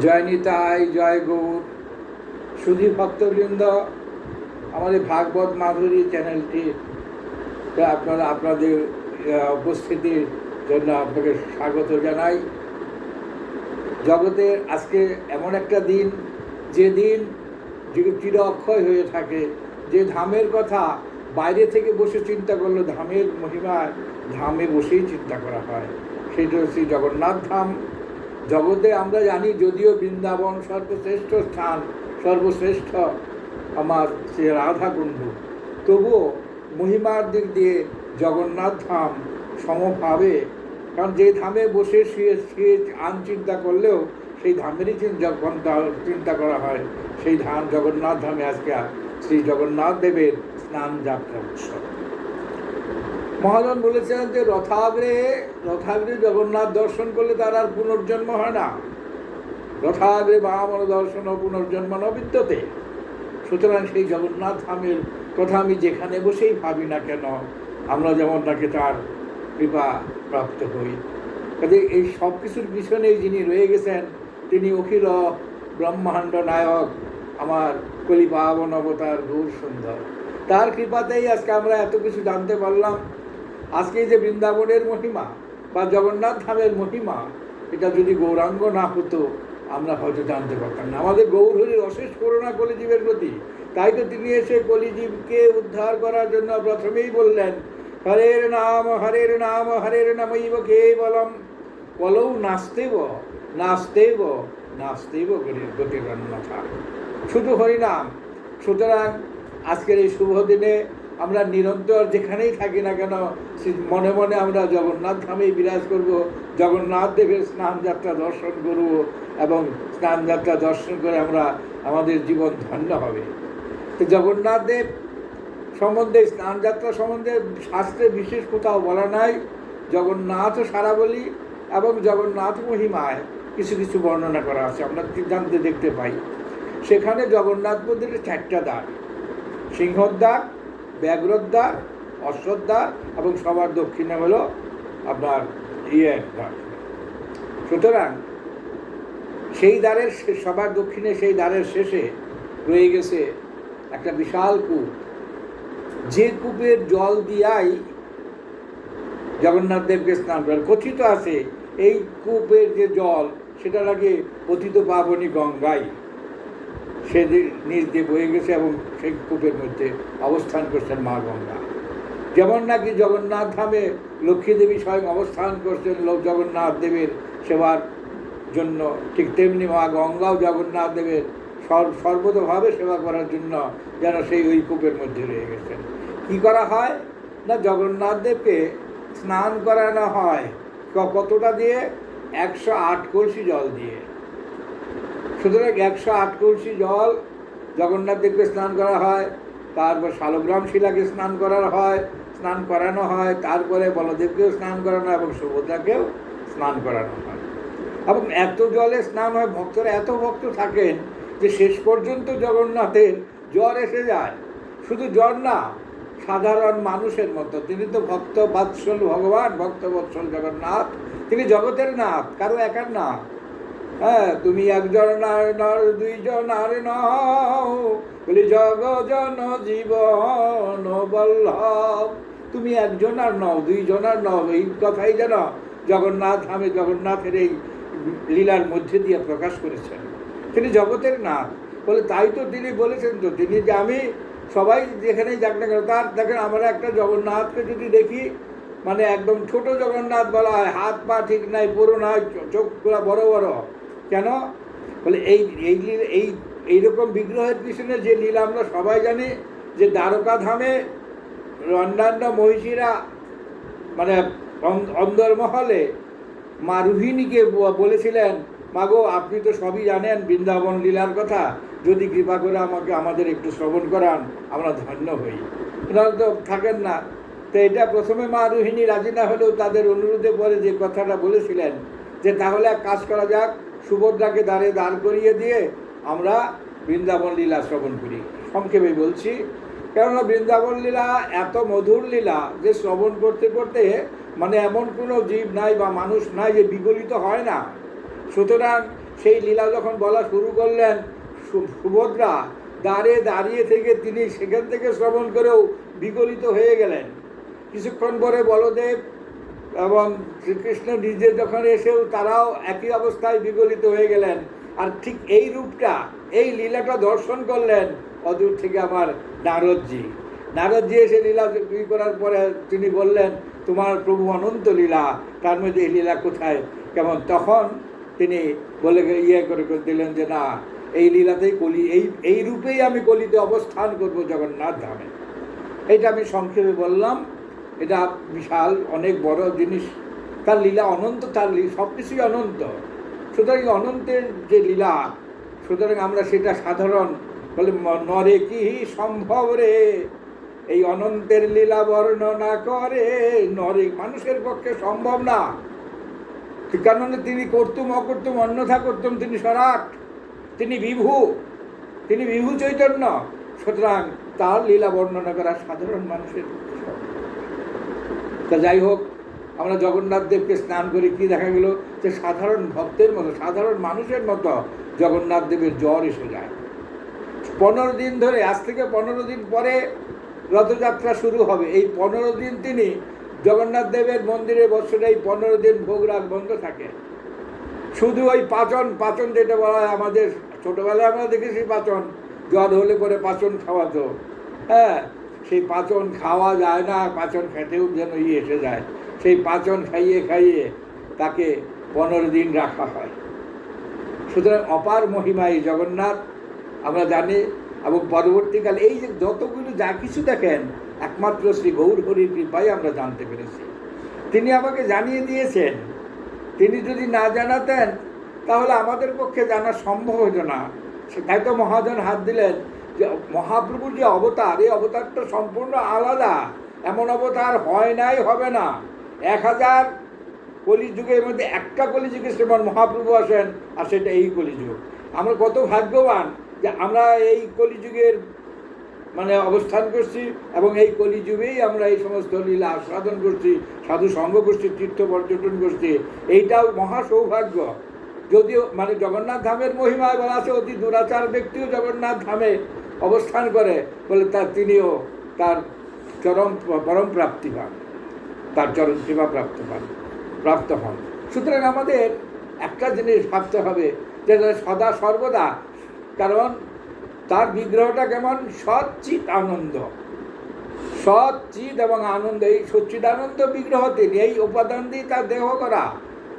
জয় নিতাই, জয় গৌর। সুধী ভক্তবৃন্দ, আমাদের ভাগবত মাধুরী চ্যানেলটি আপনাদের উপস্থিতির জন্য আপনাকে স্বাগত জানাই। জগতের আজকে এমন একটা দিন, যে দিন চির অক্ষয় হয়ে থাকে, যে ধামের কথা বাইরে থেকে বসে চিন্তা করলে ধামের মহিমা ধামে বসেই চিন্তা করা হয়, সেটা হচ্ছে জগন্নাথ ধাম। জগতে আমরা জানি, যদিও বৃন্দাবন সর্বশ্রেষ্ঠ স্থান, সর্বশ্রেষ্ঠ আমার সে রাধাকুণ্ড, তবুও মহিমার দিক দিয়ে জগন্নাথ ধাম সমভাবে, কারণ যে ধামে বসে শুয়ে শুয়ে চিন্তা করলেও সেই ধামেরই চিন্তা করা হয়, সেই ধাম জগন্নাথ ধামে আজকে শ্রী জগন্নাথ দেবের স্নান যাত্রা উৎসব। মহাজন বলেছেন যে রথাগ্রে জগন্নাথ দর্শন করলে তার আর পুনর্জন্ম হয় না। রথাগ্রে বামন দর্শন ও পুনর্জন্ম ন বিদ্যতে। সুতরাং সেই জগন্নাথ ধামের কথা আমি যেখানে বসেই ভাবি না কেন, আমরা যেমন তাকে তার কৃপা প্রাপ্ত হই। কাজে এই সব কিছুর পিছনে যিনি রয়ে গেছেন, তিনি অখিল ব্রহ্মাণ্ড নায়ক, আমার কলি পাবন অবতার গৌর সুন্দর। তার কৃপাতেই আজকে আমরা এত কিছু জানতে পারলাম। আজকে যে বৃন্দাবনের মহিমা বা জগন্নাথ ধামের মহিমা, এটা যদি গৌরাঙ্গ না হতো আমরা হয়তো জানতে পারতাম না। আমাদের গৌরহরির অশেষ করুণা কলিজীবের প্রতি, তাই তো তিনি এসে কলিজীবকে উদ্ধার করার জন্য প্রথমেই বললেন, হরের নাম হরের নামৈব কেবলম কলৌ নাস্তেব নাস্তেব নাস্তেব গতিরন্যথা। শুধু হরিনাম। সুতরাং আজকের এই শুভ দিনে আমরা নিরন্তর যেখানেই থাকি না কেন, মনে মনে আমরা জগন্নাথ ধামেই বিরাজ করব, জগন্নাথ দেবের স্নান যাত্রা দর্শন করব, এবং স্নান যাত্রা দর্শন করে আমরা আমাদের জীবন ধন্য হবে। তো জগন্নাথ দেব সম্বন্ধে, স্নান যাত্রা সম্বন্ধে শাস্ত্রে বিশেষ কোথাও বলা নাই। জগন্নাথ সারা বলি এবং জগন্নাথ মহিমায় কিছু কিছু বর্ণনা করা আছে, আমরা জানতে দেখতে পাই। সেখানে জগন্নাথ মন্দিরের 4টা দ্বার, সিংহদ্বার, ব্যাঘ্রদ্বার, অশ্বদ্বার এবং সবার দক্ষিণে হলো আপনার দ্বার। সুতরাং সেই দ্বারের সবার দক্ষিণে, সেই দ্বারের শেষে রয়ে গেছে একটা বিশাল কূপ, যে কূপের জল দিয়াই জগন্নাথ দেবকে স্নান করেন। কথিত আছে এই কূপের যে জল, সেটা নাকি পতিত পাবনী গঙ্গায় সে নিজ দিয়ে বয়ে গেছে, এবং সেই কূপের মধ্যে অবস্থান করছেন মা গঙ্গা। যেমন নাকি জগন্নাথ ধামে লক্ষ্মী দেবী স্বয়ং অবস্থান করছেন জগন্নাথ দেবের সেবার জন্য, ঠিক তেমনি মা গঙ্গাও জগন্নাথ দেবের সর্বতভাবে সেবা করার জন্য যেন সেই ওই কূপের মধ্যে রয়ে গেছেন। কি করা হয় না, জগন্নাথ দেবকে স্নান করানো হয় কতটা দিয়ে? 108 কলসি জল দিয়ে। সুতরাং 108 কলসি জল জগন্নাথ দেবকে স্নান করা হয়, তারপর শালগ্রাম শিলাকে স্নান করানো হয়, তারপরে বলদেবকেও স্নান করানো এবং সুভদ্রাকেও স্নান করানো হয়। এবং এত জলে স্নান হয়, ভক্তরা এত ভক্ত থাকেন যে শেষ পর্যন্ত জগন্নাথের জ্বর এসে যায়। শুধু জ্বর না, সাধারণ মানুষের মতো। তিনি তো ভক্ত বাৎসল ভগবান, ভক্ত বৎসল জগন্নাথ। তিনি জগতের নাথ, কারো একার না। হ্যাঁ, তুমি একজন নর, দুইজন আর নও, বলি জগজন জীবন বল্লভ। তুমি একজন আর নও, দুইজন আর নও। এই কথাই যেন জগন্নাথ ধামে জগন্নাথের এই লীলার মধ্যে দিয়ে প্রকাশ করেছেন। তিনি জগতের নাথ বলে, তাই তো তিনি বলেছেন তো, তিনি যে আমি সবাই যেখানেই যাক না কেন, তার দেখেন আমরা একটা জগন্নাথকে যদি দেখি, মানে একদম ছোট জগন্নাথ বলা হয়, হাত পা ঠিক নাই, পুরো নয়, চোখগুলো বড় বড়। কেন বলে, এইরকম বিগ্রহের পিছনে যে লীলা আমরা সবাই জানি, যে দ্বারকা ধামে অন্যান্য মহিষীরা মানে অন্দরমহলে মা রোহিণীকে বলেছিলেন, মাগো আপনি তো সবই জানেন বৃন্দাবন লীলার কথা, যদি কৃপা করে আমাদের একটু শ্রবণ করান, আমরা ধন্য হই। ওনারা তো থাকেন না। তো এটা প্রথমে মা রোহিণী রাজি না হলেও তাদের অনুরোধে পরে যে কথাটা বলেছিলেন, যে তাহলে এক কাজ করা যাক, সুভদ্রাকে দাঁড় করিয়ে দিয়ে আমরা বৃন্দাবন লীলা শ্রবণ করি। সংক্ষেপে বলছি, কেননা বৃন্দাবন লীলা এত মধুর লীলা যে শ্রবণ করতে করতে মানে এমন কোনো জীব নাই বা মানুষ নাই যে বিগলিত হয় না। সুতরাং সেই লীলা যখন বলা শুরু করলেন, সুভদ্রা দ্বারে দাঁড়িয়ে থেকে তিনি সেখান থেকে শ্রবণ করেও বিগলিত হয়ে গেলেন। কিছুক্ষণ পরে বলদেব এবং শ্রীকৃষ্ণ নিজে যখন এসেও তারাও একই অবস্থায় বিগলিত হয়ে গেলেন। আর ঠিক এই রূপটা, এই লীলাটা দর্শন করলেন অদূর থেকে আমার নারদজি। নারদজি এসে লীলা করার পরে তিনি বললেন, তোমার প্রভু অনন্ত লীলা, তার মধ্যে এই লীলা কোথায়, কেমন? তখন তিনি বলে করে দিলেন যে না, এই লীলাতেই কলি, এই রূপেই আমি কলিতে অবস্থান করব জগন্নাথ ধামে। এটা আমি সংক্ষেপে বললাম। এটা বিশাল অনেক বড় জিনিস। তার লীলা অনন্ত, তার সব কিছুই অনন্ত। সুতরাং অনন্তের যে লীলা, সুতরাং আমরা সেটা সাধারণ বলে নরে কি সম্ভব রে এই অনন্তের লীলা বর্ণনা করে, নরে মানুষের পক্ষে সম্ভব না। কারণ তিনি করতুম অকর্তুম অন্যথা করতুম, তিনি সরাট, তিনি বিভু, তিনি বিভু চৈতন্য। সুতরাং তার লীলা বর্ণনা করা সাধারণ মানুষের পক্ষে। তা যাই হোক, আমরা জগন্নাথ দেবকে স্নান করে কি দেখা গেল যে সাধারণ ভক্তের মতো, সাধারণ মানুষের মতো জগন্নাথ দেবের জ্বর এসে যায়। 15 দিন ধরে, আজ থেকে 15 দিন পরে রথযাত্রা শুরু হবে। এই 15 দিন তিনি জগন্নাথ দেবের মন্দিরে বছরে এই 15 দিন ভোগরাগ বন্ধ থাকে। শুধু ওই পাচন যেটা বলা হয়, আমাদের ছোটোবেলায় আমরা দেখেছি পাচন, জ্বর হলে পরে পাচন খাওয়াতো। হ্যাঁ, সেই পাচন খাওয়া যায় না, পাচন খেতেও যেন এসে যায়। সেই পাচন খাইয়ে খাইয়ে তাকে 15 দিন রাখা হয়। সুতরাং অপার মহিমা এই জগন্নাথ আমরা জানি। এবং পরবর্তীকালে এই যে যতগুলো যা কিছু দেখেন, একমাত্র শ্রী গৌর হরির কৃপায় আমরা জানতে পেরেছি। তিনি আমাকে জানিয়ে দিয়েছেন। তিনি যদি না জানাতেন তাহলে আমাদের পক্ষে জানা সম্ভব হতো না। তাই তো মহাজন হাত দিলেন যে মহাপ্রভুর যে অবতার, এই অবতারটা সম্পূর্ণ আলাদা। এমন অবতার হয় নাই, হবে না। 1000 কলিযুগের মধ্যে একটা কলিযুগে শ্রীমান মহাপ্রভু আসেন, আর সেটা এই কলিযুগ। আমরা কত ভাগ্যবান যে আমরা এই কলিযুগের অবস্থান করছি, এবং এই কলিযুগেই আমরা এই সমস্ত লীলা আস্বাদন করছি, সাধু সঙ্গ করছি, তীর্থ পর্যটন করছি। এইটাও মহা সৌভাগ্য। যদিও জগন্নাথ ধামের মহিমায় বলা আছে, অতি দুরাচার ব্যক্তিও জগন্নাথ ধামে অবস্থান করে বলে তিনিও তার পরম প্রাপ্তি পান, তার চরণ সেবা প্রাপ্ত হন। সুতরাং আমাদের একটা জিনিস ভাবতে হবে যে সদা সর্বদা, কারণ তার বিগ্রহটা কেমন, সচ্চিৎ আনন্দ, সচ্চিৎ এবং আনন্দ। এই সচ্চিদানন্দ বিগ্রহ তিনি, এই উপাদান দিয়ে তার দেহ করা,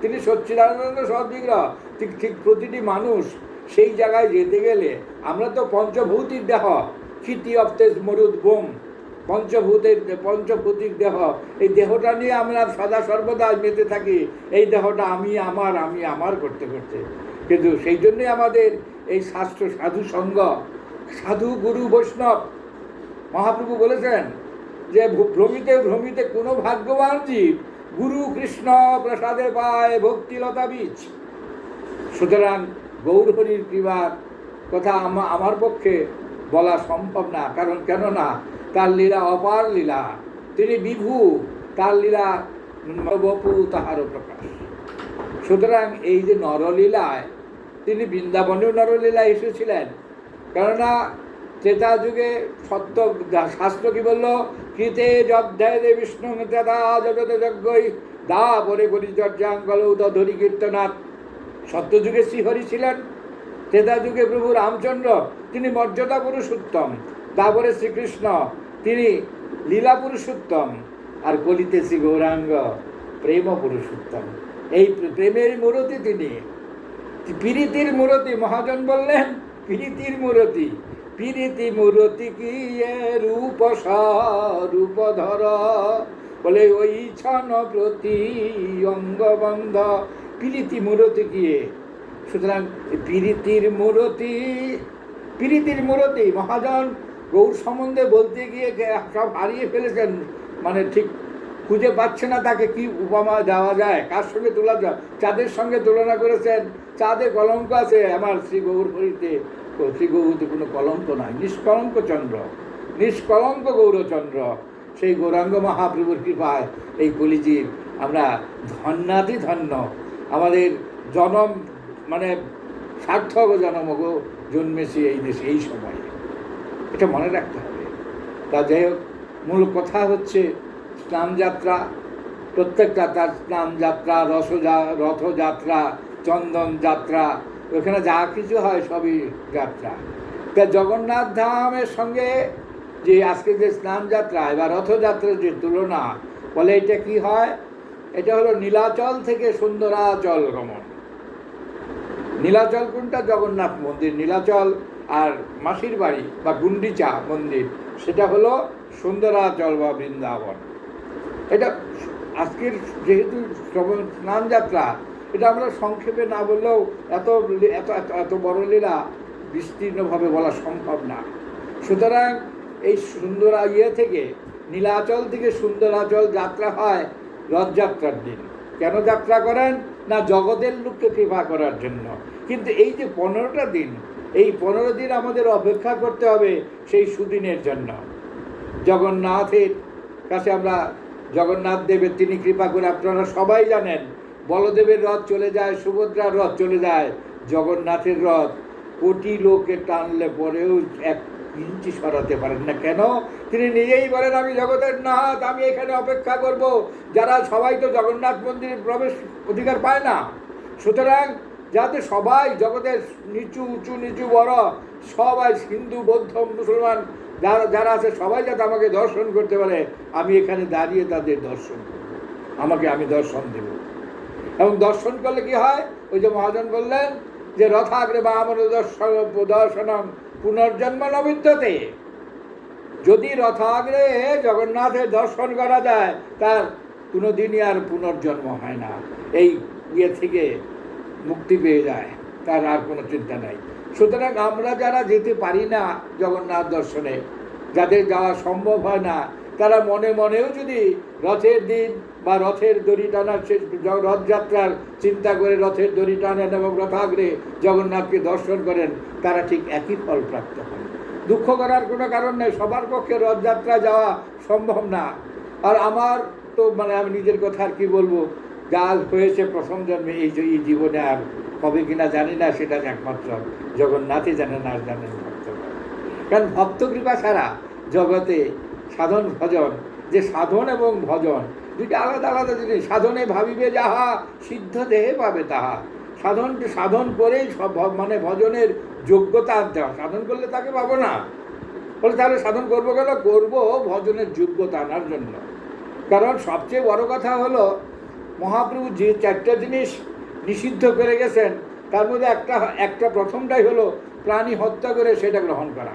তিনি সচ্চিদানন্দ সৎ বিগ্রহ। ঠিক প্রতিটি মানুষ সেই জায়গায় যেতে গেলে, আমরা তো পঞ্চভৌতিক দেহ, ক্ষিতি অপ্তেজ মরুদ বোম, পঞ্চভৌতিক দেহ, এই দেহটা নিয়ে আমরা সদা সর্বদা মেতে থাকি। এই দেহটা আমি আমার করতে করতে। কিন্তু সেই জন্যই আমাদের এই শাস্ত্র, সাধু সঙ্গ, সাধু গুরু বৈষ্ণব। মহাপ্রভু বলেছেন যে ভ্রমিতে কোনো ভাগ্যবান জীব গুরু কৃষ্ণ প্রসাদে পায় ভক্তিলতা বীজ। সুতরাং গৌর হরির কৃপার কথা আমার পক্ষে বলা সম্ভব না। কারণ কেননা তার লীলা অপার লীলা, তিনি বিভু, তার লীলা বপু তাহারও প্রকাশ। সুতরাং এই যে নরলীলায়, তিনি বৃন্দাবনেও নরলীলায় এসেছিলেন। কেননা ত্রেতা যুগে সত্য শাস্ত্র কি বলল, কৃতে যধ্যায় বিষ্ণু দাদা জগত যজ্ঞই দা পরে পরিচর্যাঙ্গল ধরি কীর্তনাথ। সত্যযুগে শ্রীহরি ছিলেন, ত্রেতা যুগে প্রভু রামচন্দ্র, তিনি মর্যাদা পুরুষোত্তম। তারপরে শ্রীকৃষ্ণ, তিনি লীলা পুরুষোত্তম। আর কলিতে শ্রী গৌরাঙ্গ প্রেম পুরুষোত্তম। এই প্রেমের মূরতি তিনি, প্রীতির মূরতি। মহাজন বললেন প্রীতির মূরতি। প্রীতি মূরতি কি রূপ রূপধর, বলে ওই ছন প্রতি অঙ্গবন্ধ। প্রীতি মূরতি কি? সুতরাং প্রীতির মূরতি মহাজন গৌর সম্বন্ধে বলতে গিয়ে সব হারিয়ে ফেলেছেন। ঠিক খুঁজে পাচ্ছে না তাকে কি উপমা দেওয়া যায়, কার সঙ্গে তোলা যায়। চাঁদের সঙ্গে তুলনা করেছেন, চাঁদে কলঙ্ক আছে, আমার শ্রী গৌর হরিতে, শ্রী গৌরতে কোনো কলঙ্ক নাই, নিষ্কলঙ্ক চন্দ্র, নিষ্কলঙ্ক গৌরচন্দ্র। সেই গৌরাঙ্গ মহাপ্রভুর কৃপায় এই কলিজীব আমরা ধন্যাতি ধন্য। আমাদের জনম সার্থক জনমগ জন্মেছে এই দেশে এই সময়ে, এটা মনে রাখতে হবে। তা যাই হোক, মূল কথা হচ্ছে স্নানযাত্রা, প্রত্যেকটা তার স্নানযাত্রা, রথযাত্রা, চন্দন যাত্রা, ওখানে যা কিছু হয় সবই যাত্রা। তা জগন্নাথ ধামের সঙ্গে যে আজকে যে স্নানযাত্রা বা রথযাত্রার যে তুলনা, বলে এটা কি হয়, এটা হলো নীলাচল থেকে সুন্দরাচল গমন। নীলাচল কোনটা? জগন্নাথ মন্দির নীলাচল, আর মাসির বাড়ি বা গুন্ডিচা মন্দির সেটা হলো সুন্দরাচল বা বৃন্দাবন। এটা আজকের যেহেতু স্নানযাত্রা, এটা আমরা সংক্ষেপে না বললেও এত এত এত বড় লীলা বিস্তীর্ণভাবে বলা সম্ভব না। সুতরাং এই থেকে নীলাচল থেকে সুন্দরাচল যাত্রা হয় রথযাত্রার দিন। কেন যাত্রা করেন? না জগতের লোককে কৃপা করার জন্য। কিন্তু এই যে 15টা দিন, এই 15 দিন আমাদের অপেক্ষা করতে হবে সেই সুদিনের জন্য। জগন্নাথের কাছে আমরা, জগন্নাথ দেবের তিনি কৃপা করে, আপনারা সবাই জানেন বলদেবের রথ চলে যায়, সুভদ্রার রথ চলে যায়, জগন্নাথের রথ কোটি লোকে টানলে পরেও এক ইঞ্চি সরাতে পারেন না। কেন? তিনি নিজেই বলেন আমি জগতের নাথ, আমি এখানে অপেক্ষা করব। যারা সবাই তো জগন্নাথ মন্দিরে প্রবেশ অধিকার পায় না, সুতরাং যাতে সবাই জগতের নিচু উঁচু নিচু বড় সবাই, হিন্দু বৌদ্ধ মুসলমান যারা যারা আছে সবাই যাতে আমাকে দর্শন করতে পারে, আমি এখানে দাঁড়িয়ে তাদের দর্শন করব, আমি দর্শন দেব। এবং দর্শন করলে কি হয়? ওই যে মহাজন বললেন যে রথাগ্রে বা আমার দর্শনম পুনর্জন্ম নবিদ্যতে। যদি রথাগ্রে জগন্নাথের দর্শন করা যায়, তার কোনোদিনই আর পুনর্জন্ম হয় না, এই থেকে মুক্তি পেয়ে যায়, তার আর কোনো চিন্তা নাই। সুতরাং আমরা যারা যেতে পারি না জগন্নাথ দর্শনে, যাদের যাওয়া সম্ভব হয় না, তারা মনে মনেও যদি রথের দিন বা রথের দড়ি টানার রথযাত্রার চিন্তা করে রথের দড়ি টানেন এবং রথাগ্রে জগন্নাথকে দর্শন করেন, তারা ঠিক একই ফল প্রাপ্ত হন। দুঃখ করার কোনো কারণ নেই, সবার পক্ষে রথযাত্রা যাওয়া সম্ভব না। আর আমার তো আমি নিজের কথা আর কি বলবো, যা হয়েছে প্রথম জন্মে, এই জীবনে আর কবে কিনা জানি না, সেটা একমাত্র জগন্নাথই জানেন, আর জানেন ভক্তগণ। কারণ ভক্ত কৃপা ছাড়া জগতে সাধন ভজন, যে সাধন এবং ভজন দুইটা আলাদা আলাদা জিনিস। সাধনে ভাবিবে যাহা, সিদ্ধ দেহে পাবে তাহা। সাধন করেই সব ভজনের যোগ্যতা আনতে হয়। সাধন করলে তাকে পাবো না, বলে তাহলে সাধন করবো কেন? করবো ভজনের যোগ্যতা আনার জন্য। কারণ সবচেয়ে বড় কথা হলো, মহাপ্রভু যে 4টা জিনিস নিষিদ্ধ করে গেছেন, তার মধ্যে একটা প্রথমটাই হলো প্রাণী হত্যা করে সেটা গ্রহণ করা,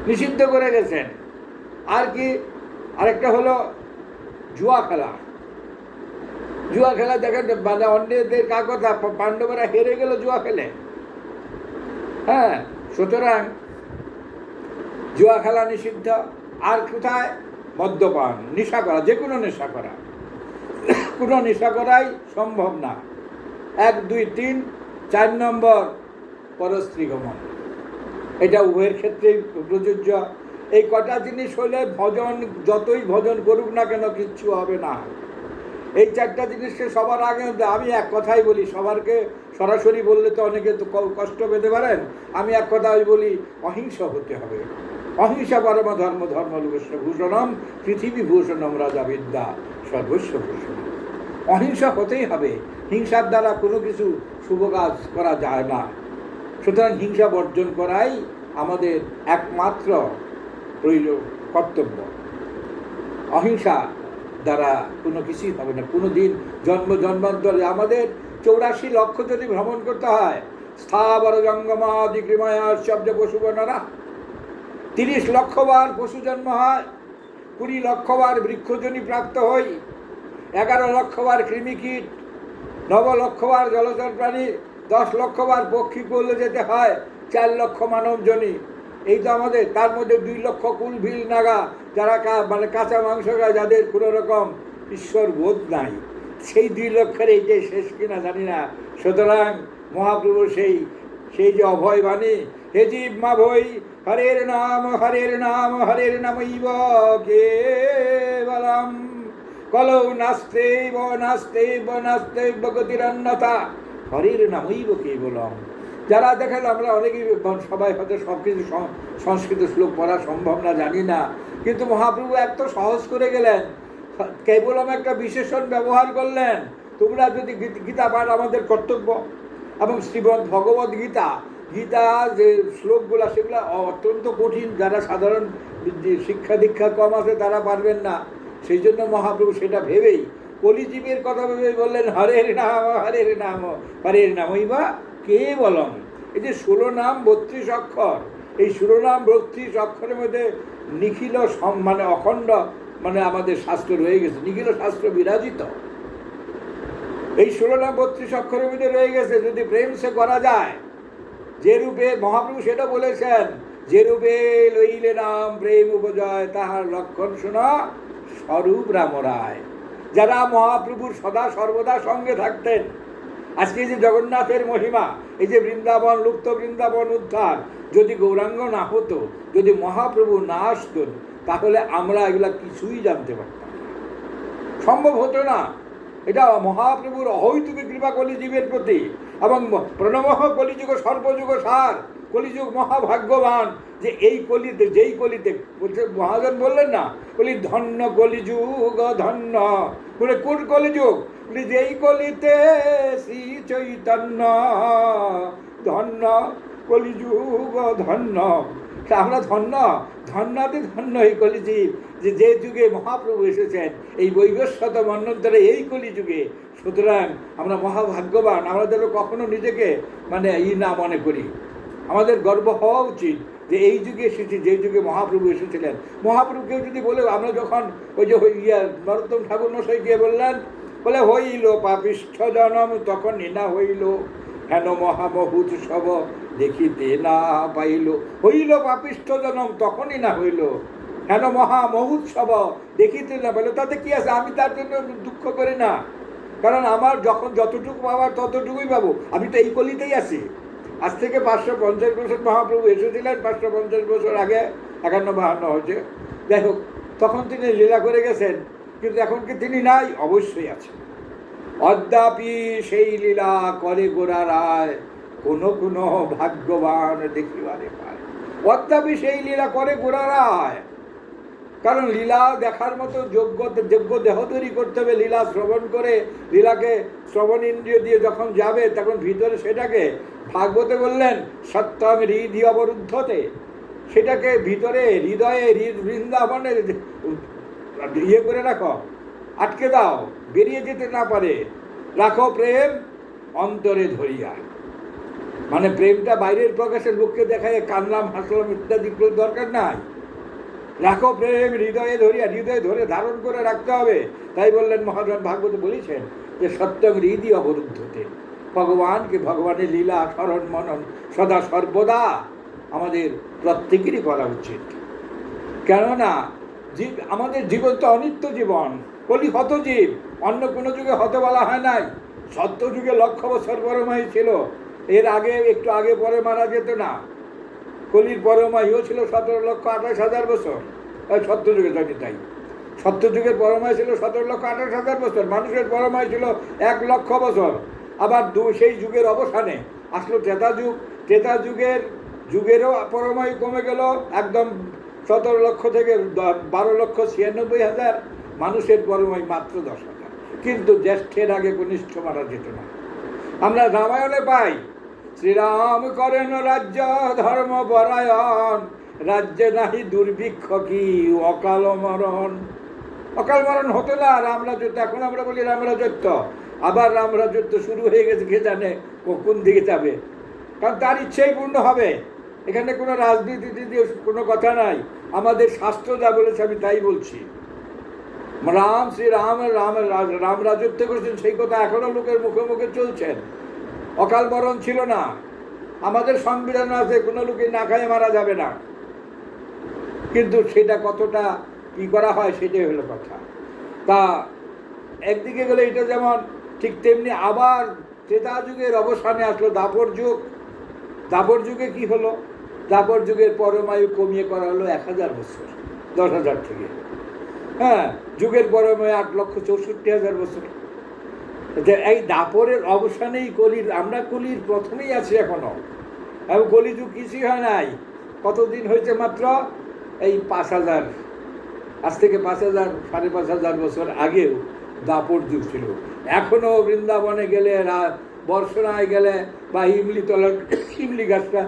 নিষিদ্ধ করে গেছেন। আর কি? আরেকটা হলো জুয়া খেলা। জুয়া খেলা দেখেন, অন্যদের কার কথা, পাণ্ডবরা হেরে গেল জুয়া খেলে। হ্যাঁ, সুতরাং জুয়া খেলা নিষিদ্ধ। আর কোথায়? মদ্যপান, নেশা করা, যে কোনো নেশা করা, কোনো নেশা করাই সম্ভব না। 1, 2, 3, 4 নম্বর পরস্ত্রী গমন, এটা উভয়ের ক্ষেত্রেই প্রযোজ্য। এই কটা জিনিস হলে ভজন, যতই ভজন করুক না কেন, কিচ্ছু হবে না। এই 4টা জিনিসকে সবার আগে, আমি এক কথাই বলি, সবারকে সরাসরি বললে তো অনেকে তো কষ্ট পেতে পারেন, আমি এক কথাই বলি, অহিংস হতে হবে। অহিংসা পরম ধর্ম, ধর্ম ভূষণম পৃথিবী ভূষণম রাজা বিদ্যা সর্বস্ব ভূষণম। অহিংসা হতেই হবে, হিংসার দ্বারা কোনো কিছু শুভ কাজ করা যায় না। সুতরাং হিংসা বর্জন করাই আমাদের একমাত্র কর্তব্য। অহিংসা দ্বারা কোনো কিছুই হবে না। কোনো দিন জন্মান্তরে আমাদের 84 লক্ষ যদি ভ্রমণ করতে হয়, স্থাবর জঙ্গমাদি কৃময়ার শব্দ পশুবনরা, 30 লক্ষবার পশু জন্ম হয়, 20 লক্ষবার বৃক্ষজনী প্রাপ্ত হই, 11 লক্ষবার কৃমিকীট, 9 লক্ষবার জলচর প্রাণী, 10 লক্ষবার পক্ষী করলে যেতে হয়, 4 লক্ষ মানবজনী। এই তো আমাদের, তার মধ্যে 2 লক্ষ কুল ভিল নাগা, যারা কাঁচা মাংস খায়, যাদের কোনো রকম ঈশ্বর বোধ নাই, সেই 2 লক্ষের এই যে শেষ কিনা জানি না। সুতরাং মহাপ্রভু সেই যে অভয় বাণী, হে জীব মা ভই, হরের নাম হরের নাম হরের নামৈব কেবলম, কলৌ নাস্তেব নাস্তেব নাস্তেব গতিরন্যতা, হরের নামৈব কেবলম। যারা দেখালো, আমরা অনেকেই সবাই হয়তো সব কিছু সংস্কৃত শ্লোক পড়া সম্ভব না, জানি না, কিন্তু মহাপ্রভু এত সহজ করে গেলেন, কেবল একটা বিশেষণ ব্যবহার করলেন, তোমরা যদি গীতা পাঠ আমাদের কর্তব্য। এবং শ্রীমদ্ ভগবদ গীতা, গীতা যে শ্লোকগুলো সেগুলো অত্যন্ত কঠিন, যারা সাধারণ শিক্ষা দীক্ষা কম আছে তারা পারবেন না। সেই জন্য মহাপ্রভু সেটা ভেবেই, কলিজীবের কথা ভেবে বললেন হরের নাম হরের নাম হরের নামই বা কেবলম। এই যে 16 নাম 32 অক্ষর, এই 16 নাম 32 অক্ষরের মধ্যে নিখিল মানে অখণ্ড মানে আমাদের শাস্ত্র রয়ে গেছে, নিখিল শাস্ত্র বিরাজিত। এই 16 নাম 32 অক্ষরের মধ্যে রয়ে গেছে, যদি প্রেম সে করা যায়, যে রূপে মহাপ্রভু সেটা বলেছেন, যে রূপে লইলে নাম প্রেম উপজয়, তাহার লক্ষণ শোনা স্বরূপ রাম রায়। যারা মহাপ্রভুর সদা সর্বদা সঙ্গে থাকতেন, আজকে যে জগন্নাথের মহিমা, এই যে বৃন্দাবন, লুপ্ত বৃন্দাবন উদ্ধার, যদি গৌরাঙ্গ না হতো, যদি মহাপ্রভু না আসতেন, তাহলে আমরা এগুলা কিছুই জানতে পারতাম না, সম্ভব হতো না। এটা মহাপ্রভুর অহৈতুকী কৃপা কলিজীবের প্রতি। এবং প্রণমঃ কলিযুগ সর্বযুগ সার, কলিযুগ মহাভাগ্যবান, যে এই কলিতে, যেই কলিতে মহাজন বললেন না, বলি ধন্য কলিযুগ ধন্য, বলে কোন কলিযুগ, বলি যেই কলিতে শ্রী চৈতন্য, ধন্য কলিযুগ ধন্য। আমরা ধন্য, ধন্যাতে ধন্য এই কলিযুগ, যে যুগে মহাপ্রভু এসেছেন, এই বৈবস্বত মন্বন্তরে এই কলিযুগে। সুতরাং আমরা মহাভাগ্যবান, আমাদের কখনো নিজেকে মানে না মনে করি, আমাদের গর্ব হওয়া উচিত যে এই যুগে এসেছি, যে যুগে মহাপ্রভু এসেছিলেন। মহাপ্রভুকেও যদি বলে, আমরা যখন ওই যে নরোত্তম ঠাকুর মশাই গিয়ে বললেন, বলে হইল পাপিষ্ঠ জনম তখন না হইল, হেন মহামহুত সব দেখিতে না পাইল। হইল পাপিষ্ঠ জনম তখনই না হইল, হেন মহামহোৎসব দেখিতে না পাইল। তাতে কি আছে, আমি তার জন্য দুঃখ করি না, কারণ আমার যখন যতটুকু পাবার ততটুকুই পাবো। আমি তো এই কলিতেই আছি। আজ থেকে 550 বছর মহাপ্রভু এসেছিলেন, 550 বছর আগে, 51-52 হয়েছে, যাই হোক, তখন তিনি লীলা করে গেছেন, কিন্তু এখন কি তিনি নাই? অবশ্যই আছেন। অদ্যাপি সেই লীলা করে গোরা রায়, কোনো কোনো ভাগ্যবান দেখিবারে পায়। অদ্যাপি সেই লীলা করে গোরা রায়, কারণ লীলা দেখার মতো যোগ্য দেহ তৈরি করতে হবে। লীলা শ্রবণ করে, লীলাকে শ্রবণ ইন্দ্রিয় দিয়ে যখন যাবে, তখন ভিতরে সেটাকে, ভাগবতে বললেন সত্যম হৃদি অবরুদ্ধতে, সেটাকে ভিতরে হৃদয়ে বৃন্দাবনে ইয়ে করে রাখো, আটকে দাও, বেরিয়ে যেতে না পারে। রাখো প্রেম অন্তরে ধরিয়া, মানে প্রেমটা বাইরের প্রকাশে লোককে দেখায় কানলাম হাসলাম ইত্যাদি দরকার নাই। রাখো প্রেম হৃদয়ে ধরিয়া, হৃদয়ে ধরে ধারণ করে রাখতে হবে। তাই বললেন মহাজন ভাগবত বলেছেন যে সত্যম হৃদি অবরুদ্ধতে, ভগবানকে, ভগবানের লীলা স্মরণ মনন সদা সর্বদা আমাদের প্রত্যেকেরই করা উচিত। কেননা আমাদের জীবন তো অনিত্য জীবন, কলি হত জীব, অন্য কোনো যুগে হতে বলা হয় নাই। সত্য যুগে 1,00,000 বছর পরমায়ু ছিল, এর আগে একটু আগে পরে মারা যেত না। কলির পরমায়ুও ছিল 17,28,000 বছর, সত্য যুগে জানি তাই। সত্য যুগের পরমায়ু ছিল 17,28,000 বছর, মানুষের পরমায়ু ছিল 1,00,000 বছর। আবার সেই যুগের অবসানে আসলো ত্রেতা যুগ। ত্রেতা যুগেরও পরমায়ু কমে গেল, একদম 17 লক্ষ থেকে 12,96,000। মানুষের পরমায়ু মাত্র 10,000। কিন্তু জ্যেষ্ঠের আগে কনিষ্ঠ মারা যেত না। আমরা রামায়ণে পাই, শ্রীরাম করেন রাজ্য ধর্ম পরায়ণ, রাজ্যে নাহি দুর্ভিক্ষ কি অকাল মরণ। অকাল মরণ হতো না রামরাজত্ব। এখন আমরা বলি রামরাজত্ব, আবার রামরাজত্ব শুরু হয়ে গেছে, কে জানে কোন দিকে যাবে, কারণ তার ইচ্ছেই পূর্ণ হবে। এখানে কোনো রাজনীতি দিয়ে কোনো কথা নাই, আমাদের শাস্ত্র যা বলেছে আমি তাই বলছি। রাম রাজত্ব করেছেন, সেই কথা এখনো লোকের মুখে মুখে চলছেন। অকাল মরণ ছিল না, আমাদের সংবিধান আছে কোনো লোকে না খায় মারা যাবে না, কিন্তু সেটা কতটা কি করা হয় সেটাই হলো কথা। তা একদিকে গেলে এটা যেমন, ঠিক তেমনি আবার ত্রেতা যুগের অবসানে আসলো দাপর যুগ। দাপর যুগে কি হলো, দাপর যুগের পরমায়ু কমিয়ে করা হলো 1,000 বছর, 10,000 থেকে। হ্যাঁ, যুগের পরমায়ু 8,64,000 বছর। এই দাপরের অবসানেই কলির, আমরা কলির প্রথমেই আছি এখনো। এবং কলিযুগ কিছুই হয় নাই। কতদিন হয়েছে মাত্র? এই 5,000, আজ থেকে 5,000 5,500 বছর আগেও দাপর যুগ ছিল। এখনও বৃন্দাবনে গেলে, বর্ষণায় গেলে বা ইমলি তলার ইমলি গাছটা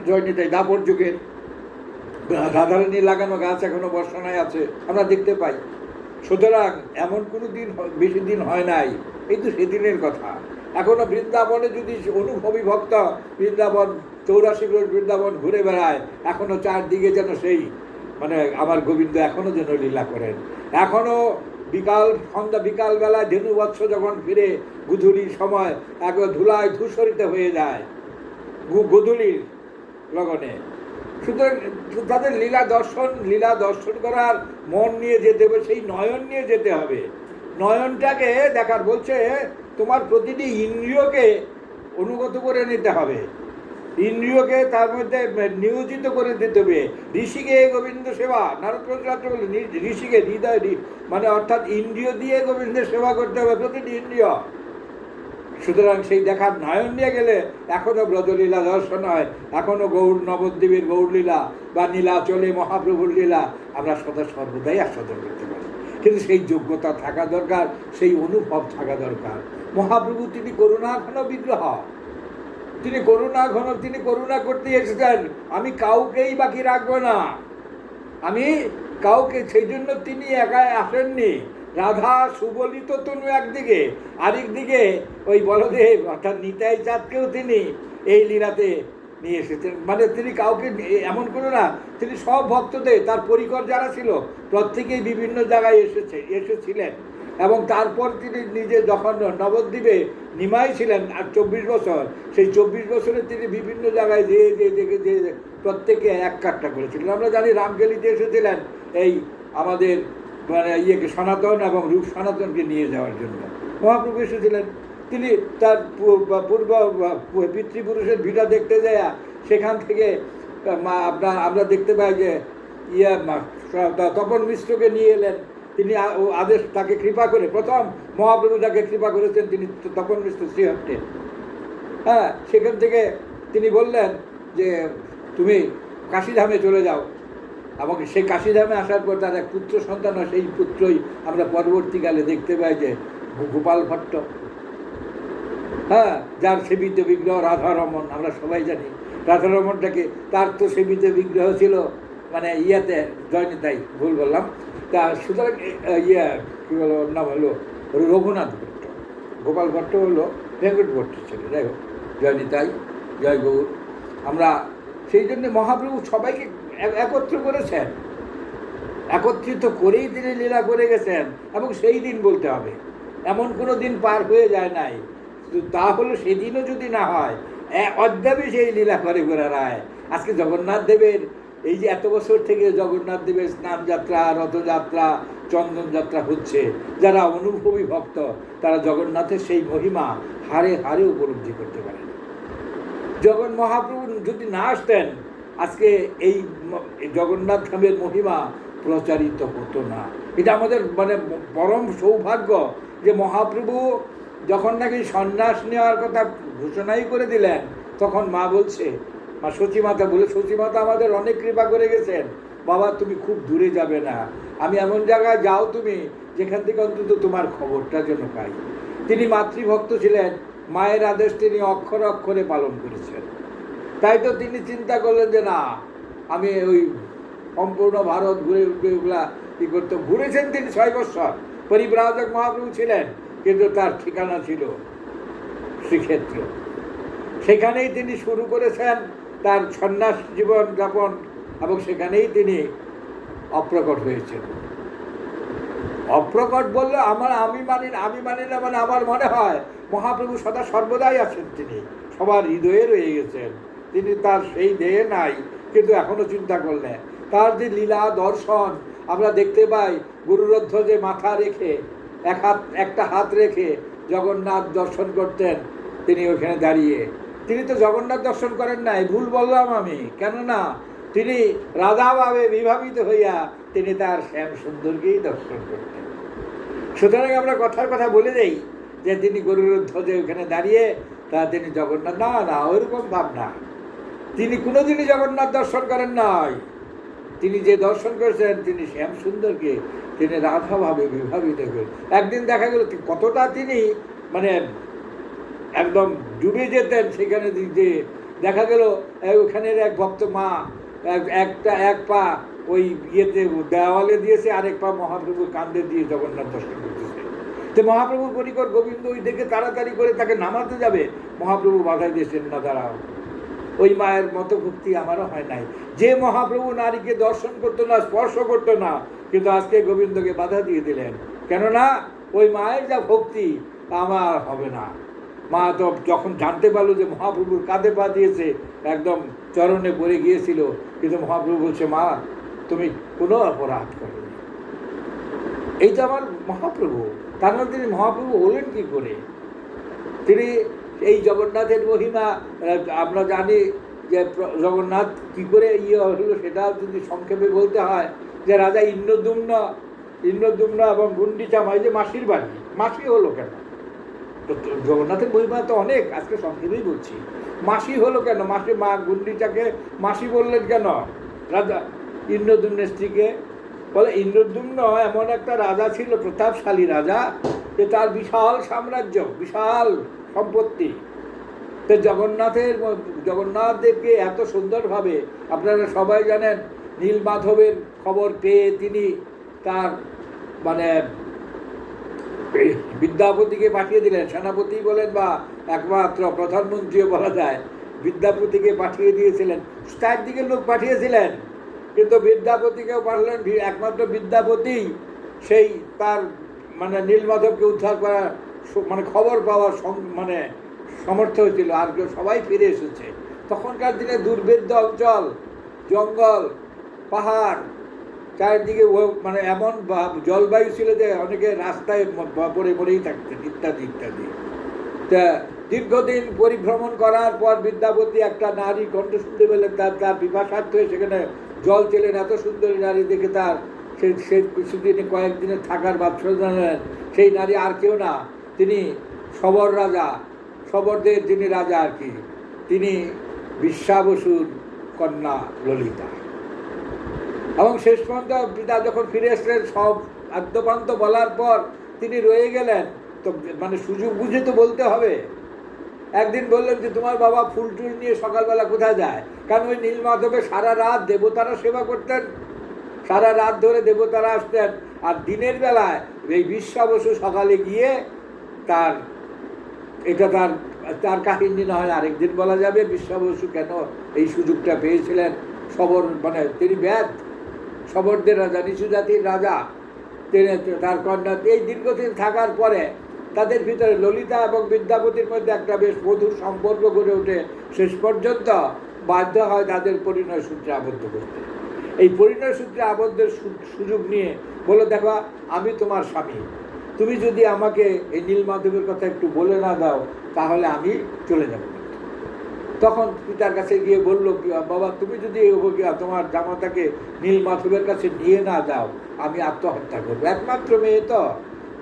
জয়নিতাই দাপর যুগের রাধারানী লাগানো গাছ এখনো বর্ষণায় আছে, আমরা দেখতে পাই। সুতরাং এমন কোনো দিন বেশি দিন হয় নাই, এই তো সেদিনের কথা। এখনো বৃন্দাবনে যদি অনুভবী ভক্ত বৃন্দাবন 84 রোজ বৃন্দাবন ঘুরে বেড়ায়, এখনো চারদিকে যেন সেই মানে আমার গোবিন্দ এখনো যেন লীলা করেন। এখনো বিকালবেলায় ধেনুবৎস যখন ফিরে গুধূলির সময় একবার ধুলায় ধূসরিত হয়ে যায় গোধূলির লগনে। সুতরাং তাদের লীলা দর্শন করার মন নিয়ে যেতে হবে, সেই নয়ন নিয়ে যেতে হবে। নয়নটাকে দেখার বলছে তোমার প্রতিটি ইন্দ্রিয়কে অনুগত করে নিতে হবে, ইন্দ্রিয়কে তার মধ্যে নিয়োজিত করে দিতে হবে। ঋষিকে গোবিন্দ সেবা, নারদ শাস্ত্র বলে ঋষিকে হৃদয় মানে অর্থাৎ ইন্দ্রিয় দিয়ে গোবিন্দের সেবা করতে হবে, প্রতিটি ইন্দ্রিয়। সুতরাং সেই দেখার নয়ন নিয়ে গেলে এখনো ব্রজলীলা দর্শন হয়, এখনো গৌর নবদ্বীপের গৌরলীলা বা নীলাচলে মহাপ্রভুর লীলা আমরা সর্বদাই আস্বাদন করতে পারি। কিন্তু সেই যোগ্যতা থাকা দরকার, সেই অনুভব থাকা দরকার। মহাপ্রভু তিনি করুণাঘন বিগ্রহ, তিনি করুণা করতে এসেছেন। আমি কাউকেই বাকি রাখবো না, আমি কাউকে, সেই জন্য তিনি একাই আসেননি। রাধা সুবলিত তনু একদিকে, আরেক দিকে ওই বলদেব অর্থাৎ নিতাই চাঁদকেও তিনি এই লীলাতে নিয়ে এসেছেন। মানে তিনি কাউকে এমন করে না, তিনি সব ভক্তদের, তার পরিকর যারা ছিল প্রত্যেকেই বিভিন্ন জায়গায় এসেছিলেন। এবং তারপর তিনি নিজে যখন নবদ্বীপে নিমাই ছিলেন আর 24 বছর, সেই 24 বছরে তিনি বিভিন্ন জায়গায় যে প্রত্যেকে এক কাট্টা করেছিলেন। আমরা জানি রামকেলিতে এসেছিলেন এই আমাদের মানে ইয়েকে সনাতন এবং রূপ সনাতনকে নিয়ে যাওয়ার জন্য মহাপ্রভু এসেছিলেন। তিনি তার পূর্ব পিতৃপুরুষের ভিটা দেখতে যায়, সেখান থেকে আমরা দেখতে পাই যে তপন মিশ্রকে নিয়ে এলেন। তিনি আদেশ, তাকে কৃপা করে, প্রথম মহাপ্রভু যাকে কৃপা করেছেন তিনি তপন মিশ্র শ্রীহট্টে। হ্যাঁ, সেখান থেকে তিনি বললেন যে তুমি কাশীধামে চলে যাও। এবং সেই কাশীধামে আসার পর তার এক পুত্র সন্তান হয়, সেই পুত্রই আমরা পরবর্তীকালে দেখতে পাই যে গোপাল ভট্ট, হ্যাঁ, যার সেবিত বিগ্রহ রাধারমণ। আমরা সবাই জানি রাধারমণটাকে, তার তো সেবিত বিগ্রহ ছিল মানে ইয়াতে জয়নিতাই, ভুল বললাম। তা সুতরাং কী বলো, ওর নাম হলো রঘুনাথ ভট্ট, গোপাল ভট্ট হলো ভেঙ্কট ভট্টের ছেলে। যাই হোক, জয়নিতাই, জয় গৌর। আমরা সেই জন্য মহাপ্রভু সবাইকে একত্র করেছেন, একত্রিত করেই তিনি লীলা করে গেছেন। এবং সেই দিন বলতে হবে, এমন কোনো দিন পার হয়ে যায় নাই। তা হলো সেদিনও যদি না হয়, অদ্যাবধি সেই লীলা করে বেড়ায়। আজকে জগন্নাথ দেবের এই যে এত বছর থেকে জগন্নাথ দেবের স্নান যাত্রা, রথযাত্রা, চন্দন যাত্রা হচ্ছে, যারা অনুভবী ভক্ত তারা জগন্নাথের সেই মহিমা হারে হারে উপলব্ধি করতে পারেন। যখন মহাপ্রভু যদি না আসতেন, আজকে এই জগন্নাথ ধামের মহিমা প্রচারিত হতো না। এটা আমাদের মানে পরম সৌভাগ্য যে মহাপ্রভু যখন নাকি সন্ন্যাস নেওয়ার কথা ঘোষণাই করে দিলেন, তখন মা বলছে, মা সচিমাতা বলে, সচিমাতা আমাদের অনেক কৃপা করে গেছেন, বাবা তুমি খুব দূরে যাবে না, আমি এমন জায়গায় যাও তুমি যেখান থেকে অন্তত তোমার খবরটা যেন পাই। তিনি মাতৃভক্ত ছিলেন, মায়ের আদেশ তিনি অক্ষরে অক্ষরে পালন করেছেন। তাই তো তিনি চিন্তা করলেন যে না, আমি ওই সম্পূর্ণ ভারত ঘুরে ওগুলা কী করতে ঘুরেছেন। তিনি 6 বছর পরিব্রাজক মহাপ্রভু ছিলেন, কিন্তু তার ঠিকানা ছিল শ্রীক্ষেত্র। সেখানেই তিনি শুরু করেছেন তার সন্ন্যাস জীবন যাপন, এবং সেখানেই তিনি অপ্রকট হয়েছেন। অপ্রকট বললে আমি মানি না, মানে আমার মনে হয় মহাপ্রভু সদা সর্বদাই আছেন, তিনি সবার হৃদয়ে রয়ে গেছেন। তিনি তার সেই দেহে নাই, কিন্তু এখনো চিন্তা করলে তার যে লীলা দর্শন আমরা দেখতে পাই। গুরুরধ্ব যে মাথা রেখে একটা হাত রেখে জগন্নাথ দর্শন করতেন, তিনি ওখানে দাঁড়িয়ে। তিনি তো জগন্নাথ দর্শন করেন নাই, ভুল বললাম আমি, কেননা তিনি রাধাভাবে বিভাবিত হইয়া তিনি তার শ্যাম সুন্দরকেই দর্শন করতেন। সুতরাং আমরা কথার কথা বলে দেই যে তিনি গরুর ধ্বজে ওখানে দাঁড়িয়ে তা তিনি জগন্নাথ, না না ওইরকম ভাবনা। তিনি কোনোদিনই জগন্নাথ দর্শন করেন নাই। তিনি যে দর্শন করেছেন, তিনি শ্যাম সুন্দরকে তিনি রাধাভাবে বিভাবিত করেন। একদিন দেখা গেল কতটা তিনি মানে একদম ডুবে যেতেন সেখানে, যে দেখা গেল ওখানের এক ভক্ত মা এক পা ওই ইয়েতে দেওয়ালে দিয়েছে, আরেক পা মহাপ্রভু কান্দে দিয়ে জগন্নাথ দর্শন করতেছে। তো মহাপ্রভু করিকর গোবিন্দ ওই দেখে তাড়াতাড়ি করে তাকে নামাতে যাবে, মহাপ্রভু বাধা দিয়েছেন, না দাঁড়াও, ওই মায়ের মতো ভক্তি আমারও হয় নাই। যে মহাপ্রভু নারীকে দর্শন করতো না, স্পর্শ করতো না, কিন্তু আজকে গোবিন্দকে বাধা দিয়ে দিলেন, কেননা ওই মায়ের যা ভক্তি আমার হবে না। মা তো যখন জানতে পারলো যে মহাপ্রভুর কাঁধে পা দিয়েছে, একদম চরণে পড়ে গিয়েছিল, কিন্তু মহাপ্রভু বলছে, মা তুমি কোনো অপরাধ করোনি, এই তো আমার মহাপ্রভু। তার মধ্যে তিনি মহাপ্রভু হলেন কি করে? তিনি এই জগন্নাথের মহিমা আমরা জানি যে জগন্নাথ কি করে হলো, সেটা যদি সংক্ষেপে বলতে হয় যে রাজা ইন্দ্রদ্যুম্ন এবং গুন্ডিচা মাই যে মাসির বাড়ি, মাসি হলো কেন? তো জগন্নাথের মহিমা তো অনেক, আজকে সংক্ষেপেই বলছি। মাসি হলো কেন? মাসি মা গুন্ডিচাকে মাসি বললেন কেন রাজা ইন্দ্রদ্যুম্নের স্ত্রীকে? বলে ইন্দ্রদ্যুম্ন এমন একটা রাজা ছিল, প্রতাপশালী রাজা, যে তার বিশাল সাম্রাজ্য, বিশাল সম্পত্তি। তো জগন্নাথদেরকে এত সুন্দরভাবে, আপনারা সবাই জানেন, নীলমাধবের খবর পেয়ে তিনি তার মানে বিদ্যাপতিকে পাঠিয়ে দিলেন। সেনাপতি বলেন বা একমাত্র প্রধানমন্ত্রীও বলা যায়, বিদ্যাপতিকে পাঠিয়ে দিয়েছিলেন, চারদিকে লোক পাঠিয়েছিলেন, কিন্তু বিদ্যাপতিকেও পাঠালেন। একমাত্র বিদ্যাপতি সেই তার মানে নীলমাধবকে উদ্ধার করার মানে খবর পাওয়ার মানে সমর্থ হয়েছিল, আর সবাই ফিরে এসেছে। তখনকার দিনে দুর্ভেদ্য অঞ্চল, জঙ্গল, পাহাড়, চারিদিকে মানে এমন জলবায়ু ছিল যে অনেকে রাস্তায় পড়েই থাকতেন, ইত্যাদি ইত্যাদি। তা দীর্ঘদিন পরিভ্রমণ করার পর বিদ্যাপতি একটা নারী কণ্ঠ শুনতে পেলেন, তার পিপাসার্থ হয়ে সেখানে জল চেলেন। এত সুন্দরী নারী দেখে তার সে কিছুদিনে কয়েকদিনে থাকার বাদশা জানালেন। সেই নারী আর কেউ না, তিনি সবর রাজা, সবরদের যিনি রাজা আর কি, তিনি বিশ্বাবসুর কন্যা ললিতা। এবং শেষ পর্যন্ত পিতা যখন ফিরে এসলেন, সব আদ্যপান্ত বলার পর তিনি রয়ে গেলেন। তো মানে সুযোগ বুঝে তো বলতে হবে। একদিন বললেন যে তোমার বাবা ফুল টুল নিয়ে সকালবেলা কোথায় যায়? কারণ ওই নীলমাধবে সারা রাত দেবতারা সেবা করতেন, সারা রাত ধরে দেবতারা আসতেন, আর দিনের বেলায় এই বিশ্বাবসু সকালে গিয়ে তার কাহিনী না হয় আরেকদিন বলা যাবে, বিশ্বাবসু কেন এই সুযোগটা পেয়েছিলেন। সবর মানে তিনি ব্যাধ, সবরদের রাজা, নিচু জাতির রাজা, তিনি তার কন্যা। এই দীর্ঘদিন থাকার পরে তাদের ভিতরে ললিতা এবং বিদ্যাপতির মধ্যে একটা বেশ মধুর সম্পর্ক গড়ে ওঠে। শেষ পর্যন্ত বাধ্য হয় তাদের পরিণয় সূত্রে আবদ্ধ করতে। এই পরিণয় সূত্রে আবদ্ধের সুযোগ নিয়ে বলো, দেখো আমি তোমার স্বামী, তুমি যদি আমাকে এই নীলমাধবের কথা একটু বলে না দাও, তাহলে আমি চলে যাব। তখন পিতার কাছে গিয়ে বললো, বাবা তুমি যদি তোমার জামাতাকে নীলমাধবের কাছে নিয়ে না যাও, আমি আত্মহত্যা করবো, একমাত্র মেয়ে তো।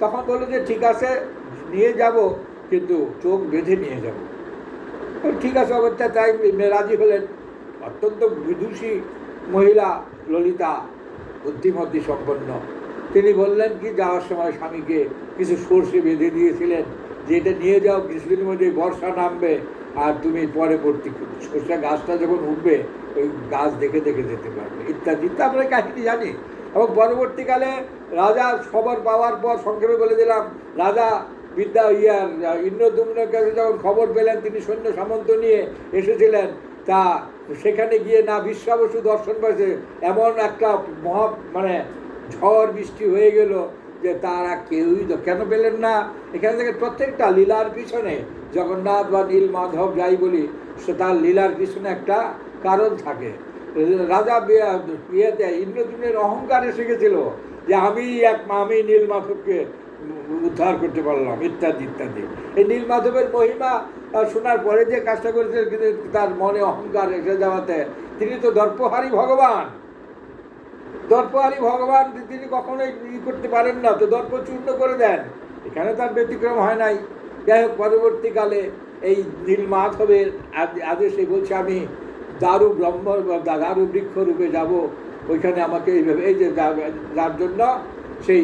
তখন বললো যে ঠিক আছে নিয়ে যাব, কিন্তু চোখ বেঁধে নিয়ে যাব। ঠিক আছে অবস্থা, তাই রাজি হলেন। অত্যন্ত বিদুষী মহিলা ললিতা, বুদ্ধিমতী সম্পন্ন। তিনি বললেন কি, যাওয়ার সময় স্বামীকে কিছু সর্ষে বেঁধে দিয়েছিলেন, যে এটা নিয়ে যাও, কিছুদিনের মধ্যে বর্ষা নামবে, আর তুমি পরে পরবর্তী সর্ষে গাছটা যখন উঠবে ওই গাছ দেখে দেখে যেতে পারবে, ইত্যাদি। আমরা কাহিনী জানি। এবং পরবর্তীকালে রাজা খবর পাওয়ার পর, সংক্ষেপে বলে দিলাম, রাজা ইন্দ্রদ্যুম্নের কাছে যখন খবর পেলেন, তিনি সৈন্য সামন্ত নিয়ে এসেছিলেন, তা সেখানে গিয়ে না বিশ্বাবসু দর্শন পাইছে, এমন একটা মানে ঝড় বৃষ্টি হয়ে গেল যে তারা কেউই কেন পেলেন না। এখানে থেকে প্রত্যেকটা লীলার পিছনে, জগন্নাথ বা নীলমাধব যাই বলি, সে তার লীলার পিছনে একটা কারণ থাকে। রাজা ইন্দ্রদ্যুম্নের অহংকার এসে গেছিল যে আমি নীলমাধবকে উদ্ধার করতে পারলাম, ইত্যাদি ইত্যাদি। এই নীলমাধবের মহিমা শোনার পরে যে কাজটা করেছিলেন, কিন্তু তার মনে অহংকার এসে যাওয়াতে, তিনি তো দর্পহারী ভগবান, তিনি কখনোই করতে পারেন না, তো দর্প চূর্ণ করে দেন। এখানে তার ব্যতিক্রম হয় নাই। যাই হোক, পরবর্তীকালে এই নীলমাধবের আদেশে বলছে আমি দারু দারু বৃক্ষ রূপে যাব, ওইখানে আমাকে এইভাবে এই যে যার জন্য সেই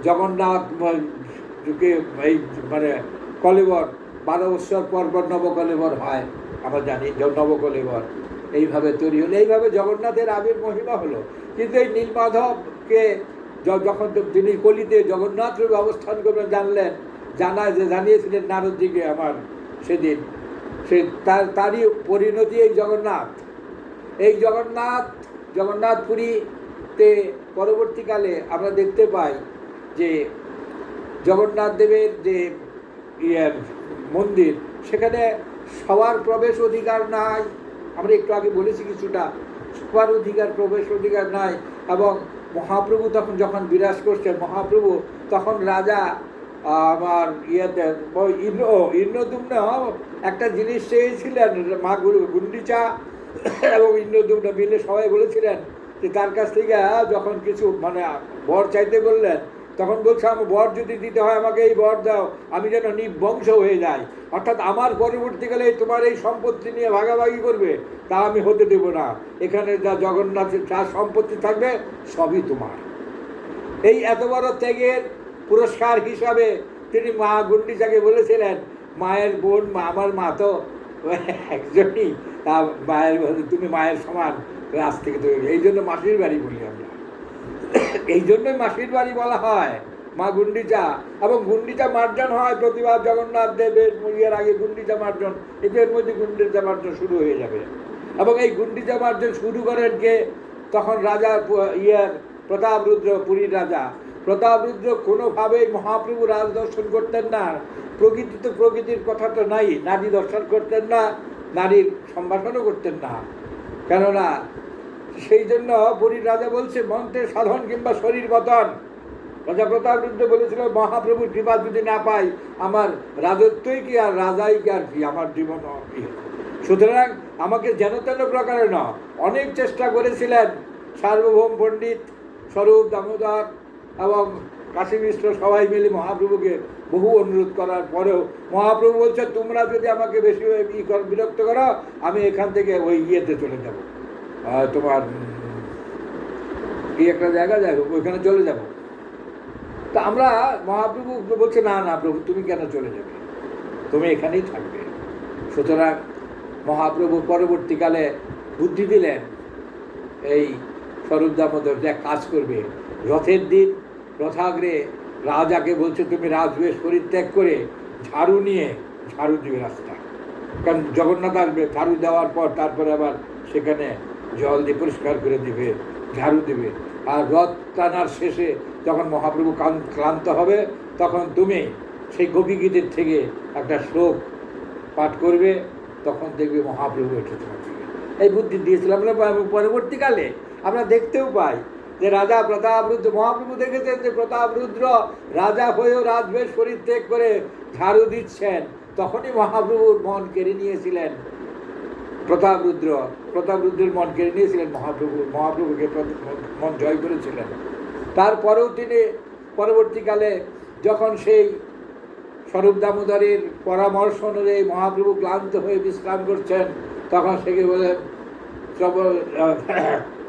জগন্নাথ কে এই মানে কলেবর 12 বৎসর পর পর নবকলেবর হয়, আমরা জানি নবকলেবর এইভাবে তৈরি হলো, এইভাবে জগন্নাথের আবির মহিমা হলো। কিন্তু এই নীলমাধবকে যখন তিনি কলিতে জগন্নাথ রূপে অবস্থান করে জানলেন, জানিয়েছিলেন নারদজিকে আমার সেদিন, তারই পরিণতি এই জগন্নাথপুরীতে পরবর্তীকালে আমরা দেখতে পাই যে জগন্নাথ দেবের যে মন্দির, সেখানে সবার প্রবেশ অধিকার নাই। আমরা একটু আগে বলেছি কিছুটা, সবার প্রবেশ অধিকার নাই। এবং মহাপ্রভু তখন যখন বিরাজ করছেন, মহাপ্রভু তখন রাজা আমার ইন্দ্রদুম্ন একটা জিনিস চেয়েছিলেন, মা গুন্ডিচা এবং ইন্দ্রদুম্ন মিলে সবাই বলেছিলেন যে তার কাছ থেকে যখন কিছু মানে বর চাইতে বললেন, তখন বলছে আমার বর যদি দিতে হয় আমাকে এই বর দাও, আমি যেন নিবংশ হয়ে যাই, অর্থাৎ আমার পরবর্তীকালে তোমার এই সম্পত্তি নিয়ে ভাগাভাগি করবে, তা আমি হতে দেব না। এখানে যা জগন্নাথের যা সম্পত্তি থাকবে সবই তোমার। এই এত বড় ত্যাগের পুরস্কার হিসাবে তিনি মা গুন্ডিচাকে বলেছিলেন, মায়ের বোন, আমার মা তো একজনই, তা মায়ের তুমি মায়ের সমান, আজ থেকে তো এই জন্য মাসির বাড়ি বলি আমরা, এই জন্যই মাসির বাড়ি বলা হয় মা গুন্ডিচা। এবং গুন্ডিচা মার্জন হয় প্রতিবার জগন্নাথ দেবের ইয়ের আগে গুন্ডিচা মার্জন, এদের মধ্যে গুন্ডিচা মার্জন শুরু হয়ে যাবে। এবং এই গুন্ডিচা মার্জন শুরু করেন কে? তখন রাজা প্রতাপরুদ্র, পুরীর রাজা প্রতাপরুদ্র কোনোভাবেই মহাপ্রভু রাজ দর্শন করতেন না। প্রকৃতির কথা তো নাই, নারী দর্শন করতেন না, নারীর সম্ভাষণও করতেন না। কেননা সেই জন্য পুরীর রাজা বলছে মন্ত্রের সাধন কিংবা শরীর বতন। রাজা প্রতাপরুদ্র বলেছিল মহাপ্রভুর কৃপা যদি না পাই আমার রাজত্বই কি আর রাজাই কি আর কি, আমার জীবন কি। সুতরাং আমাকে যেন তেন প্রকারে না, অনেক চেষ্টা করেছিলেন সার্বভৌম পণ্ডিত, স্বরূপ দামোদর এবং কাশী মিশ্র সবাই মিলে মহাপ্রভুকে বহু অনুরোধ করার পরেও মহাপ্রভু বলছে তোমরা যদি আমাকে বেশি বিরক্ত করো, আমি এখান থেকে ওই ইয়েতে চলে যাব, তোমার কি একটা জায়গা যাই হোক ওইখানে চলে যাব। তা আমরা মহাপ্রভু বলছে না না প্রভু তুমি কেন চলে যাবে, তুমি এখানেই থাকবে। সুতরাং মহাপ্রভু পরবর্তীকালে বুদ্ধি দিলেন এই স্বরূপ দামোদর যে কাজ করবে, রথের দিন রথাগ্রে রাজাকে বলছে তুমি রাজবেশ পরিত্যাগ করে ঝাড়ু নিয়ে ঝাড়ু দিবে রাস্তা, কারণ জগন্নাথ আসবে, ঝাড়ু দেওয়ার পর তারপরে আবার সেখানে জল দিয়ে পরিষ্কার করে দিবে, ঝাড়ু দিবে। আর রথ টানার শেষে যখন মহাপ্রভু ক্লান্ত হবে তখন তুমি সেই গোপীগীতের থেকে একটা শ্লোক পাঠ করবে, তখন দেখবে মহাপ্রভু এটা তোমার দিবে। এই বুদ্ধি দিয়েছিলাম। পরবর্তীকালে আমরা দেখতেও পাই যে রাজা প্রতাপরুদ্র, মহাপ্রভু দেখেছেন যে প্রতাপরুদ্র রাজা হয়েও রাজবেশ পরিত্যাগ করে ঝাড়ু দিচ্ছেন, তখনই মহাপ্রভুর মন কেড়ে নিয়েছিলেন প্রতাপরুদ্রের মন কেড়ে নিয়েছিলেন মহাপ্রভুকে মন জয় করেছিলেন। তারপরেও তিনি পরবর্তীকালে যখন সেই স্বরূপ দামোদরের পরামর্শ অনুযায়ী মহাপ্রভু ক্লান্ত হয়ে বিশ্রাম করছেন, তখন সেকে বলেন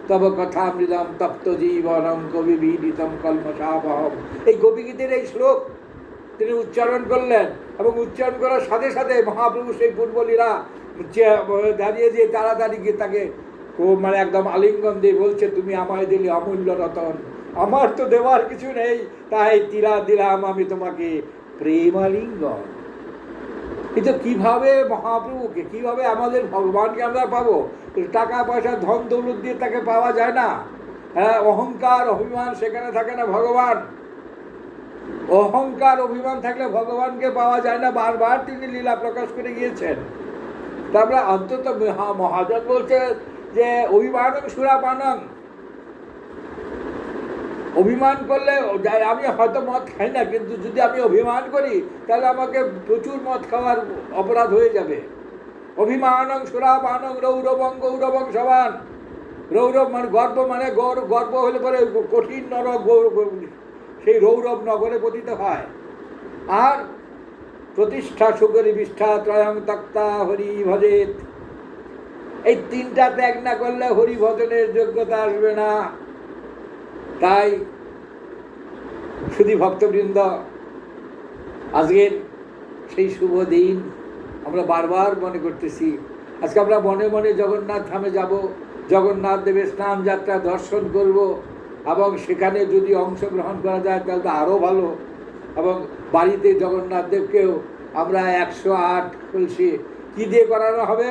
তব কথামৃতম তপ্ত জীবনম কবিবিদিতম কল্মষাবহম। এই গোপীগীতের এই শ্লোক তিনি উচ্চারণ করলেন এবং উচ্চারণ করার সাথে সাথে মহাপ্রভু সেই পূর্বলীলা দাঁড়িয়ে দিয়ে তাড়াতাড়ি গিয়ে তাকে মানে একদম আলিঙ্গন দিয়ে বলছে তুমি আমায় দিলে অমূল্য রতন, আমার তো দেওয়ার কিছু নেই, তাই দিলাম আমি তোমাকে প্রেমালিঙ্গন। কিন্তু কিভাবে মহাপ্রভুকে, কিভাবে আমাদের ভগবানকে আমরা পাবো? টাকা পয়সা ধন দৌলত দিয়ে তাকে পাওয়া যায় না। হ্যাঁ, অহংকার অভিমান সেখানে থাকে না। ভগবান অহংকার অভিমান থাকলে ভগবানকে পাওয়া যায় না। বারবার তিনি লীলা প্রকাশ করে গিয়েছেন। তারপরে অন্তত মহাজন বলছে যে অভিমানং সুরাপানং, অভিমান করলে আমি হয়তো মদ খাই না, কিন্তু যদি আমি অভিমান করি তাহলে আমাকে প্রচুর মদ খাওয়ার অপরাধ হয়ে যাবে। অভিমানং সুরাপানং রৌরবং গৌরবং সমান। রৌরব মানে গর্ব, মানে গর্ব হলে পরে কঠিন নরক সেই রৌরব নগরে পতিত হয়। আর প্রতিষ্ঠা সুকরি বিষ্ঠা ত্রয়ং তক্তা হরি ভজেত। এই তিনটা ত্যাগ না করলে হরি ভজনের যোগ্যতা আসবে না। তাই শুধু ভক্তবৃন্দ, আজকের সেই শুভ দিন আমরা বারবার মনে করতেছি। আজকে আমরা মনে মনে জগন্নাথ ধামে যাব, জগন্নাথ দেবের স্নান যাত্রা দর্শন করব, এবং সেখানে যদি অংশগ্রহণ করা যায় তাহলে তো আরও ভালো। এবং বাড়িতে জগন্নাথ দেবকেও আমরা 108 কলসি কী দিয়ে করানো হবে?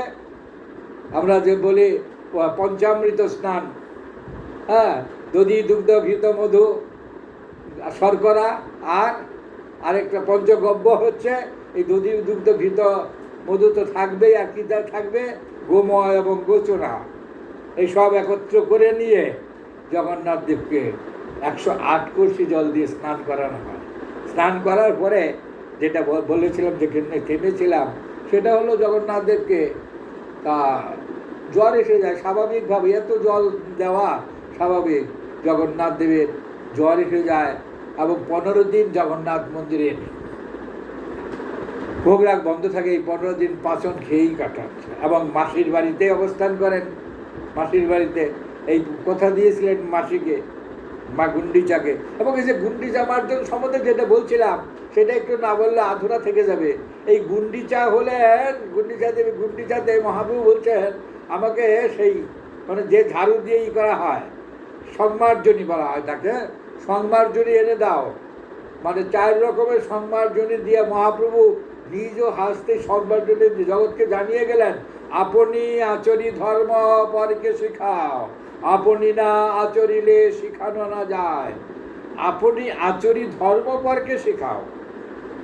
আমরা যে বলি পঞ্চামৃত স্নান, হ্যাঁ, দধি দুগ্ধ ঘৃত মধু শর্করা, আর আরেকটা পঞ্চগব্য হচ্ছে এই দধি দুগ্ধ ঘৃত মধু তো থাকবেই, আর কি থাকবে? গোময় এবং গোচনা, এই সব একত্র করে নিয়ে জগন্নাথ দেবকে 108 কলসি জল দিয়ে স্নান করানো হয়। স্নান করার পরে যেটা বলেছিলাম, যেখানে থেমেছিলাম, সেটা হলো জগন্নাথ দেবকে তা জ্বর এসে যায় স্বাভাবিকভাবে, এত জল দেওয়া স্বাভাবিক। জগন্নাথ দেবের জ্বর এসে যায় এবং 15 দিন জগন্নাথ মন্দিরে ভোগরাগ বন্ধ থাকে। এই 15 দিন পাচন খেয়েই কাটান এবং মাসির বাড়িতে অবস্থান করেন। মাসির বাড়িতে এই কথা দিয়েছিলেন মাসিকে, মা গুন্ডিচাকে। এবং এই যে গুন্ডিচা মার্জন সম্বন্ধে যেটা বলছিলাম, সেটা একটু না বললে আধুরা থেকে যাবে। এই গুন্ডিচা হলেন গুন্ডিচা দেবী। গুন্ডিচাতে মহাপ্রভু বলছেন আমাকে সেই মানে যে ঝাড়ু দিয়ে করা হয়, সংমার্জনী বলা হয় তাকে, সংমার্জনী এনে দাও। মানে 4 রকমের সংমার্জনী দিয়ে মহাপ্রভু নিজ হাসতে সংমার্জনী জগৎকে জানিয়ে গেলেন, আপনি আচরি ধর্ম পরকে শিখাও, আপনি না আচরিলে শিখানো না যায়। আপনি আচরি ধর্ম পরকে শিখাও।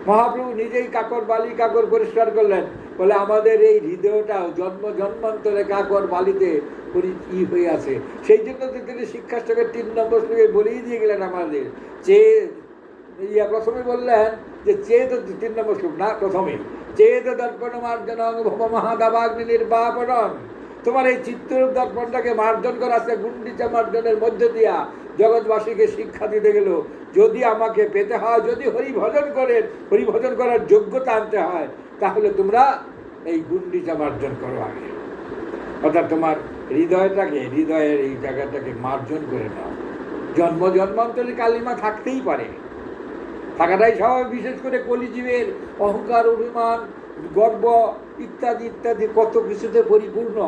মহাপ্রভু নিজেই কাকর বালি কাকর পরিষ্কার করলেন, বলে আমাদের এই হৃদয়টাও জন্ম জন্মান্তরে কাকর বালিতে ই হয়ে আছে। সেই জন্য তো তিনি শিক্ষাশ্রমের 3 নম্বর শ্লোকে বলেই দিয়ে গেলেন আমাদের, প্রথমে বললেন যে চেত 3 নম্বর শ্লোক না, প্রথমে চেত দর্পণ মার্জন ভব মহাদাবাগ্নি নির্বাপন। তোমার এই চিত্তরূপ দর্পণটাকে মার্জন করা আছে গুন্ডিচা মার্জনের মধ্য দিয়া জগৎবাসীকে শিক্ষা দিতে গেল। যদি আমাকে পেতে হয়, যদি হরিভজন করার যোগ্যতা আনতে হয়, তাহলে তোমরা এই গুন্ডিচা মার্জন করো আগে। অর্থাৎ তোমার হৃদয়ের এই জায়গাটাকে মার্জন করে নাও। জন্ম জন্মান্তরে কালিমা থাকতেই পারে, থাকাটাই স্বাভাবিক। বিশেষ করে কলিজীবের অহংকার, অভিমান, গর্ব ইত্যাদি ইত্যাদি কত কিছুতে পরিপূর্ণ।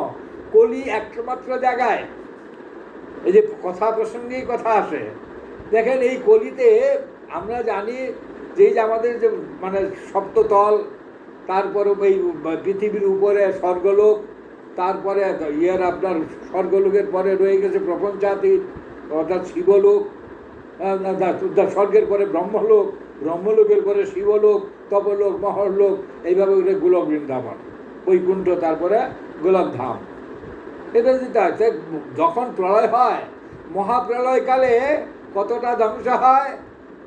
কলি একমাত্র জায়গায়, এই যে কথা প্রসঙ্গেই কথা আসে, দেখেন এই কলিতে আমরা জানি যে আমাদের যে মানে সপ্ততল, তারপরে এই পৃথিবীর উপরে স্বর্গলোক, তারপরে আপনার স্বর্গলোকের পরে রয়ে গেছে প্রপঞ্চাতীত অর্থাৎ শিবলোক, স্বর্গের পরে ব্রহ্মলোক, ব্রহ্মলোকের পরে শিবলোক, তপলোক, মহরলোক, এইভাবে গোলক বৃন্দাবন, বৈকুণ্ঠ, তারপরে গোলকধাম। এটা যেটা যখন প্রলয় হয়, মহাপ্রলয়কালে কতটা ধ্বংস হয়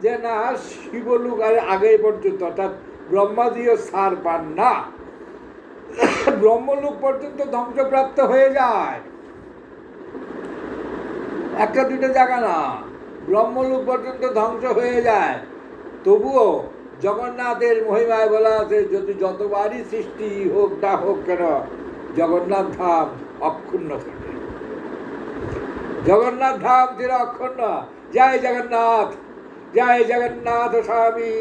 যে না শিবলোক আগে পর্যন্ত, অর্থাৎ ব্রহ্মাদিও সার পান না, ব্রহ্মলোক পর্যন্ত ধ্বংসপ্রাপ্ত হয়ে যায়। একটা দুটো জায়গা না, ব্রহ্মলোক পর্যন্ত ধ্বংস হয়ে যায়। তবুও জগন্নাথের মহিমায় বলা আছে, যদি যতবারই সৃষ্টি হোক না হোক কেন, জগন্নাথ ধাম অক্ষুণ্ণ থাকে। জগন্নাথ ধাম চির অক্ষুণ্ণ। জয় জগন্নাথ, জয় জগন্নাথ স্বামী,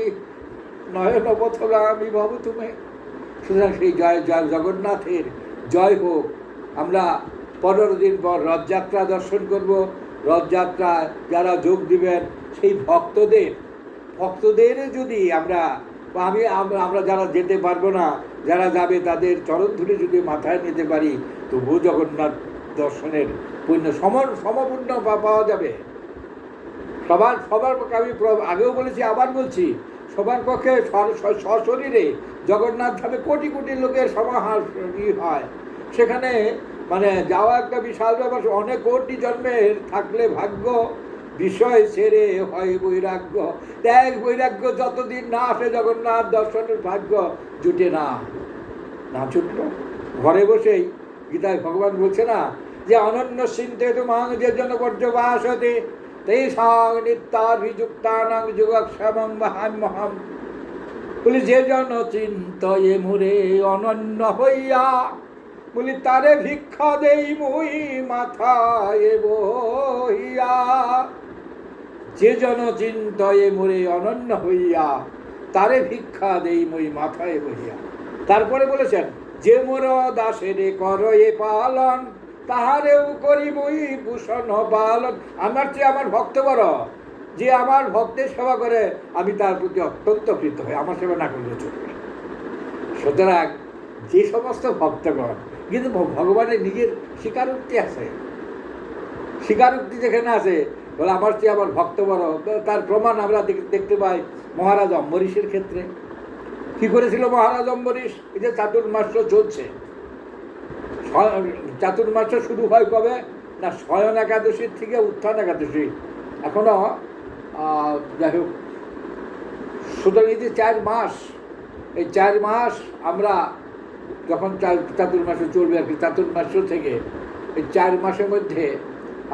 নয়ন পথগামী ভব তুমি। সুতরাং সেই জগন্নাথের জয় হোক। আমরা 15 দিন পর রথযাত্রা দর্শন করব। রথযাত্রায় যারা যোগ দিবেন, সেই ভক্তদের যদি আমরা যারা যেতে পারবো না, যারা যাবে তাদের চরণ ধরে যদি মাথায় নিতে পারি, তবুও জগন্নাথ দর্শনের পুণ্য সমপুণ্য পাওয়া যাবে। সবার আমি আগেও বলেছি, আবার বলছি, সবার পক্ষে সশরীরে জগন্নাথ ধামে কোটি কোটি লোকের সমাহার হয়। সেখানে মানে যাওয়া একটা বিশাল ব্যাপার। অনেক কোটি জন্মের থাকলে ভাগ্য, বিষয় ছেড়ে হয় বৈরাগ্য। ত্যাগ বৈরাগ্য যতদিন না আসে জগন্নাথ দর্শনের ভাগ্য জুটে না ছুটল। ঘরে বসেই গীতায় ভগবান বলছে না যে অনন্য চিন্তে তোমাং যে জন পর্যবাস হতে তেই সং নিত্যাভিযুক্তানাং যুগক্ষেমং মহাম্যহম। বলি যে জন চিন্তয়ে মুরে অনন্য হইয়া, বলি তারে ভিক্ষা দেই মুই মাথায় বহিয়া। যে জন চিন্তয়ে মুরে অনন্য হইয়া, তারে ভিক্ষা দেই মুই মাথায় বহিয়া। তারপরে বলেছেন, যে মোর দাসেরে করয়ে পালন, তাহারেও করি মুই ভূষণ পালন। আমার চেয়ে আমার ভক্ত বড়, যে আমার ভক্তের সেবা করে আমি তার প্রতি অত্যন্ত কৃত হই, আমার সেবা না করলে চলবে। সুতরাং যে সমস্ত ভক্তগণ, কিন্তু ভগবানের নিজের স্বীকারোক্তি আছে, স্বীকারোক্তি যেখানে আছে বলে আমার চেয়ে আমার ভক্ত বড়, তার প্রমাণ আমরা দেখতে পাই মহারাজ অম্বরীশের ক্ষেত্রে। কি করেছিল মহারাজ অম্বরীশ? এই যে চাতুর্মাস্য চলছে, চাতুর্মাস্য শুরু হয় কবে না? শয়ন একাদশীর থেকে উত্থান একাদশী, এখনো যাই হোক, সুতরাং এই যে 4 মাস, এই 4 মাস আমরা যখন চাতুর্মাস্য চলবে আর কি, চাতুর্মাস্য থেকে এই 4 মাসের মধ্যে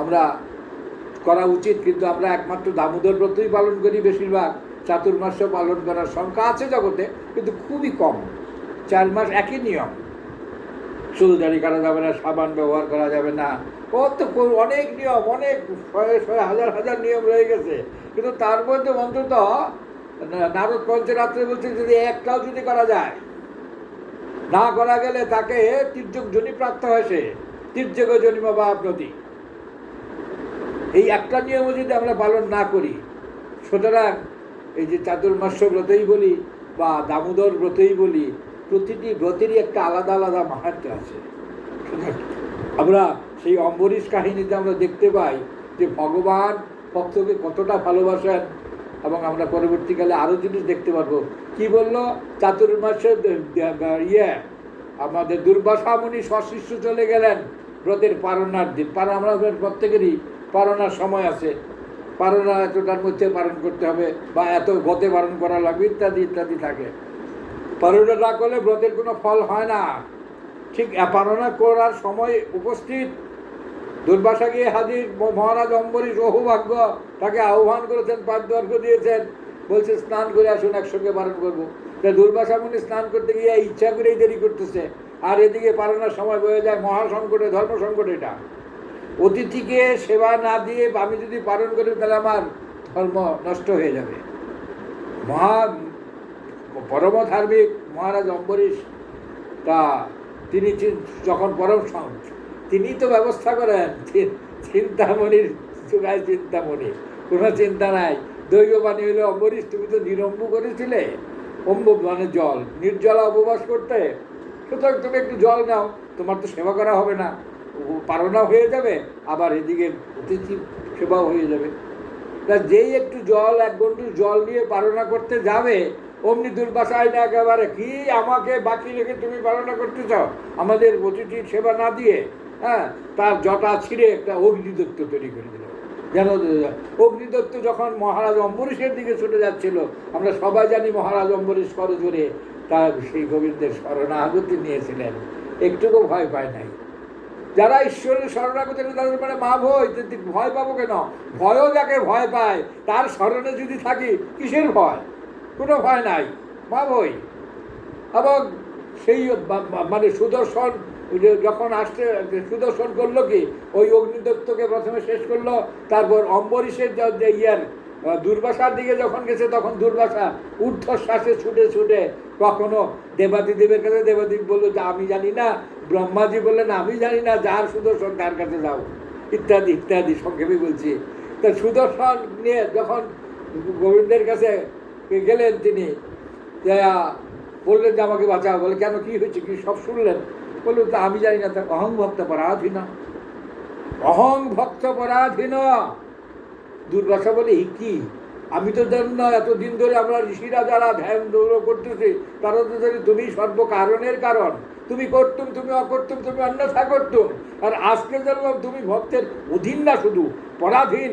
আমরা করা উচিত, কিন্তু আমরা একমাত্র দামোদর ব্রতই পালন করি বেশিরভাগ। চাতুর্মাস্য পালন করার সংখ্যা আছে জগতে, কিন্তু খুবই কম। 4 মাস একই নিয়ম, চুলদাড়ি কাটা যাবে না, সাবান ব্যবহার করা যাবে না, ও তো অনেক নিয়ম, অনেক শয়ে হাজার হাজার নিয়ম রয়ে গেছে। কিন্তু তার মধ্যে অন্তত নারদ পঞ্চরাত্রে বলছে যদি একটাও যদি করা যায়, না করা গেলে তাকে তির্যক জনি প্রাপ্ত হয়, সে তির্যক জনিমা বা প্রতি। এই একটা নিয়মও যদি আমরা পালন না করি, সুতরাং এই যে চাতুর্মাস্য ব্রতই বলি বা দামোদর ব্রতই বলি, প্রতিটি ব্রতেরই একটা আলাদা আলাদা মাহাত্ম্য আছে। আমরা সেই অম্বরীশ কাহিনীতে আমরা দেখতে পাই যে ভগবান ভক্তকে কতটা ভালোবাসেন, এবং আমরা পরবর্তীকালে আরও জিনিস দেখতে পারবো। কি বললো? চাতুর্মাসের আমাদের দুর্বাসা মুনি সশিষ্য চলে গেলেন ব্রতের পারণার দিন। আমরা প্রত্যেকেরই পারণার সময় আছে, পারণা এতটার মধ্যে পালন করতে হবে বা এত গতে পালন করা লাগবে ইত্যাদি ইত্যাদি থাকে। পারণা না করলে ব্রতের কোনো ফল হয় না। ঠিক পারণা করার সময় উপস্থিত দুর্বাসা গিয়ে হাজির। মহারাজ অম্বরীশ অহোভাগ্য, তাকে আহ্বান করেছেন, পাদ্য দিয়েছেন, বলছে স্নান করে আসুন, একসঙ্গে পালন করবো। দুর্বাসা মুনি স্নান করতে গিয়ে ইচ্ছা করেই দেরি করতেছে, আর এদিকে পালনার সময় বয়ে যায়। মহাসংকটে, ধর্ম সংকট এটা। অতিথিকে সেবা না দিয়ে আমি যদি পালন করি তাহলে আমার ধর্ম নষ্ট হয়ে যাবে। পরম ধার্মিক মহারাজ অম্বরীশ, তা তিনি যখন তিনি তো ব্যবস্থা করেন, চিন্তামণির যুগায় চিন্তামণি, কোনো চিন্তা নাই। দৈববাণী হইলে অম্বরীশ তুমি তো নিরম্বু করেছিলে, মানে জল, নির্জলা উপবাস করতে, সুতরাং তুমি একটু জল নাও, তোমার তো সেবা করা হবে না, পারণা হয়ে যাবে, আবার এদিকে অতিথি সেবাও হয়ে যাবে। তা যেই একটু জল, 1 গন্ডু জল নিয়ে পালনা করতে যাবে, অমনি দুর্বাসায় না একেবারে, কি আমাকে বাকি রেখে তুমি পালনা করতে চাও আমাদের অতিথির সেবা না দিয়ে? হ্যাঁ, তার জটা ছিঁড়ে একটা অগ্নিদত্ত তৈরি করে দিল। যেন অগ্নিদত্ত যখন মহারাজ অম্বরীশের দিকে ছুটে যাচ্ছিল, আমরা সবাই জানি মহারাজ অম্বরীশ করজোরে তার সেই গোবিন্দের শরণাগতি নিয়েছিলেন, একটুকু ভয় পায় নাই। যারা ঈশ্বরের শরণাগতি তাদের মানে মা ভয় পাবো কেন? ভয়ও যাকে ভয় পায়, তার শরণে যদি থাকি কিসের ভয়? কোনো ভয় নাই, মা ভয়। এবং সেই মানে সুদর্শন যখন আসতে, সুদর্শন করলো কি, ওই অগ্নিদত্তকে প্রথমে শেষ করলো, তারপর অম্বরীশের দুর্বাসার দিকে যখন গেছে, তখন দুর্বাসা ঊর্ধ্বশ্বাসে ছুটে ছুটে কখনো দেবাদিদেবের কাছে, দেবাদিদেব বললো যে আমি জানি না, ব্রহ্মাজি বললেন আমি জানি না, যার সুদর্শন তার কাছে যাও, ইত্যাদি ইত্যাদি সংক্ষেপে বলছি। তা সুদর্শন নিয়ে যখন গোবিন্দের কাছে গেলেন, তিনি বললেন যে আমাকে বাঁচাও। বলে কেন, কি হয়েছে, কি সব শুনলেন? বললেন তা আমি জানি না। তার অহং ভক্ত পরাধীন, অহং ভক্ত পরাধীন। দুর্বাসা বলে কি, আমি তো জানি না, এতদিন ধরে আমরা ঋষিরা যারা ধ্যান করতেছি তারা তো জানি তুমি সর্বকারণের কারণ, তুমি করতুম, তুমি অকর্তুম, তুমি অন্যথা করতুম, আর আজকে জানলাম তুমি ভক্তের অধীন না, শুধু পরাধীন।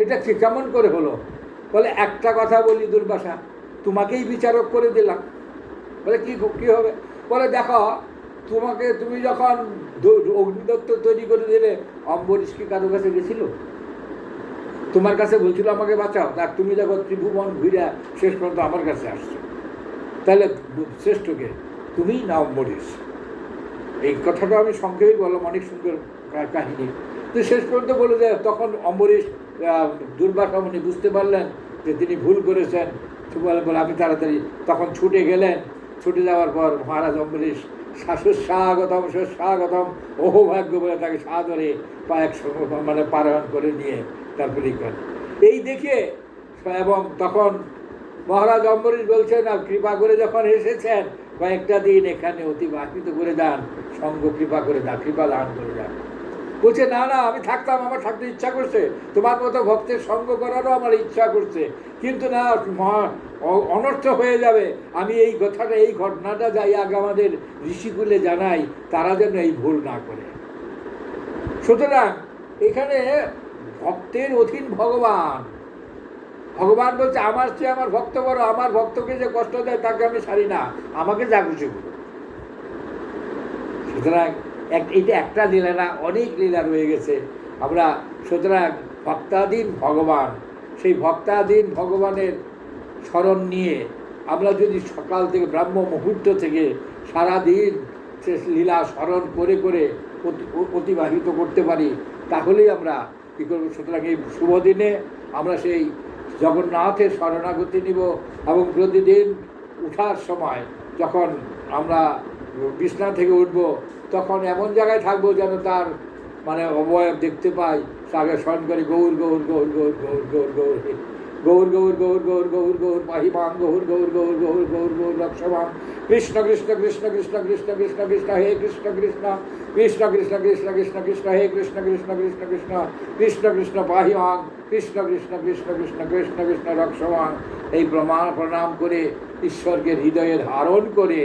এটা কেমন করে হলো? বলে একটা কথা বলি দুর্বাসা, তোমাকেই বিচারক করে দিলাম। বলে কি হবে? বলে দেখো, তুমি যখন অগ্নিদত্ত তৈরি করে দিলে, অম্বরীশ কি কারো কাছে গেছিল? তোমার কাছে বলছিল আমাকে বাঁচাও, আর তুমি দেখো ত্রিভুবন ঘুরে শেষ পর্যন্ত আমার কাছে আসছো। তাহলে শ্রেষ্ঠকে তুমিই না অম্বরীশ। এই কথাটা আমি সংক্ষেপে বললাম, অনেক সুন্দর কাহিনী। তো শেষ পর্যন্ত বলে যে তখন অম্বরীশ দুর্বাসা মুনি বুঝতে পারলেন যে তিনি ভুল করেছেন, বলে আমি তাড়াতাড়ি তখন ছুটে গেলেন। ছুটে যাওয়ার পর মহারাজ অম্বরীশ স্বাগতম স্বাগতম অহোভাগ্য বলে তাকে সাদরে পায়ক মানে পারায়ণ করে নিয়ে তারপরে করেন। এই দেখে এবং তখন মহারাজ অম্বরীশ বলছেন আর কৃপা করে যখন এসেছেন কয়েকটা দিন এখানে অতিবাহিত করে যান, সঙ্গ কৃপা করে দান, কৃপা দান করে যান। বলছে না না আমি থাকতাম, আমার থাকতে ইচ্ছা করছে, তোমার মতো ভক্তের সঙ্গ করারও আমার ইচ্ছা করছে, কিন্তু না অনর্থ হয়ে যাবে। আমি এই কথাটা এই ঘটনাটা যাই আগে আমাদের ঋষিকুলে জানাই, তারা যেন এই ভুল না করে। সুতরাং এখানে ভক্তের অধীন ভগবান, ভগবান বলছে আমার চেয়ে আমার ভক্ত বড়, আমার ভক্তকে যে কষ্ট দেয় তাকে আমি ছাড়ি না, আমাকে যা খুশি করো। সুতরাং এটা একটা লীলা না, অনেক লীলা রয়ে গেছে। আমরা সুতরাং ভক্তাধীন ভগবান, সেই ভক্তাধীন ভগবানের স্মরণ নিয়ে আমরা যদি সকাল থেকে ব্রাহ্ম মুহূর্ত থেকে সারাদিন সে লীলা স্মরণ করে করে অতিবাহিত করতে পারি, তাহলেই আমরা কী করবো। সুতরাং এই শুভ দিনে আমরা সেই জগন্নাথের শরণাগতি নিব এবং প্রতিদিন উঠার সময় যখন আমরা বিছনা থেকে উঠব তখন এমন জায়গায় থাকবো যেন তার মানে অবয়ব দেখতে পাই, তাকে স্মরণ করে গৌর গৌর গৌর গৌর গৌর গৌর গৌর গৌর গৌর গৌর গৌর গৌর গৌর পাহিমাং গৌর গৌর গৌর গৌর গৌর গৌর রক্ষমাং কৃষ্ণ কৃষ্ণ কৃষ্ণ কৃষ্ণ কৃষ্ণ কৃষ্ণ কৃষ্ণ হে কৃষ্ণ কৃষ্ণ কৃষ্ণ কৃষ্ণ কৃষ্ণ কৃষ্ণ কৃষ্ণ হে কৃষ্ণ কৃষ্ণ কৃষ্ণ কৃষ্ণ কৃষ্ণ কৃষ্ণ পাহিমাং কৃষ্ণ কৃষ্ণ কৃষ্ণ কৃষ্ণ কৃষ্ণ কৃষ্ণ রক্ষমাং। এই প্রণাম করে ঈশ্বরকে হৃদয়ে ধারণ করে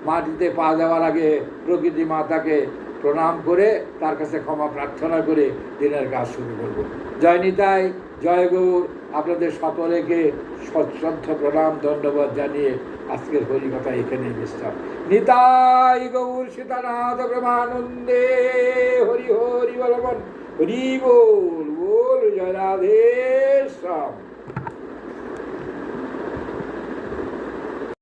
মাটিতে পা দেওয়ার আগে প্রকৃতি মাতাকে প্রণাম করে তার কাছে ক্ষমা প্রার্থনা করে দিনের কাজ শুরু করব। জয় নিতাই, জয় গৌর। আপনাদের সকলকে সশ্রদ্ধ প্রণাম ধন্যবাদ জানিয়ে আজকের হরিকথা এখানেই বিশ্রাম। নিতাই গৌর সীতানাথ প্রেমানন্দে হরি হরি বলবন হরি বল বল জয় রাধে শ্যাম।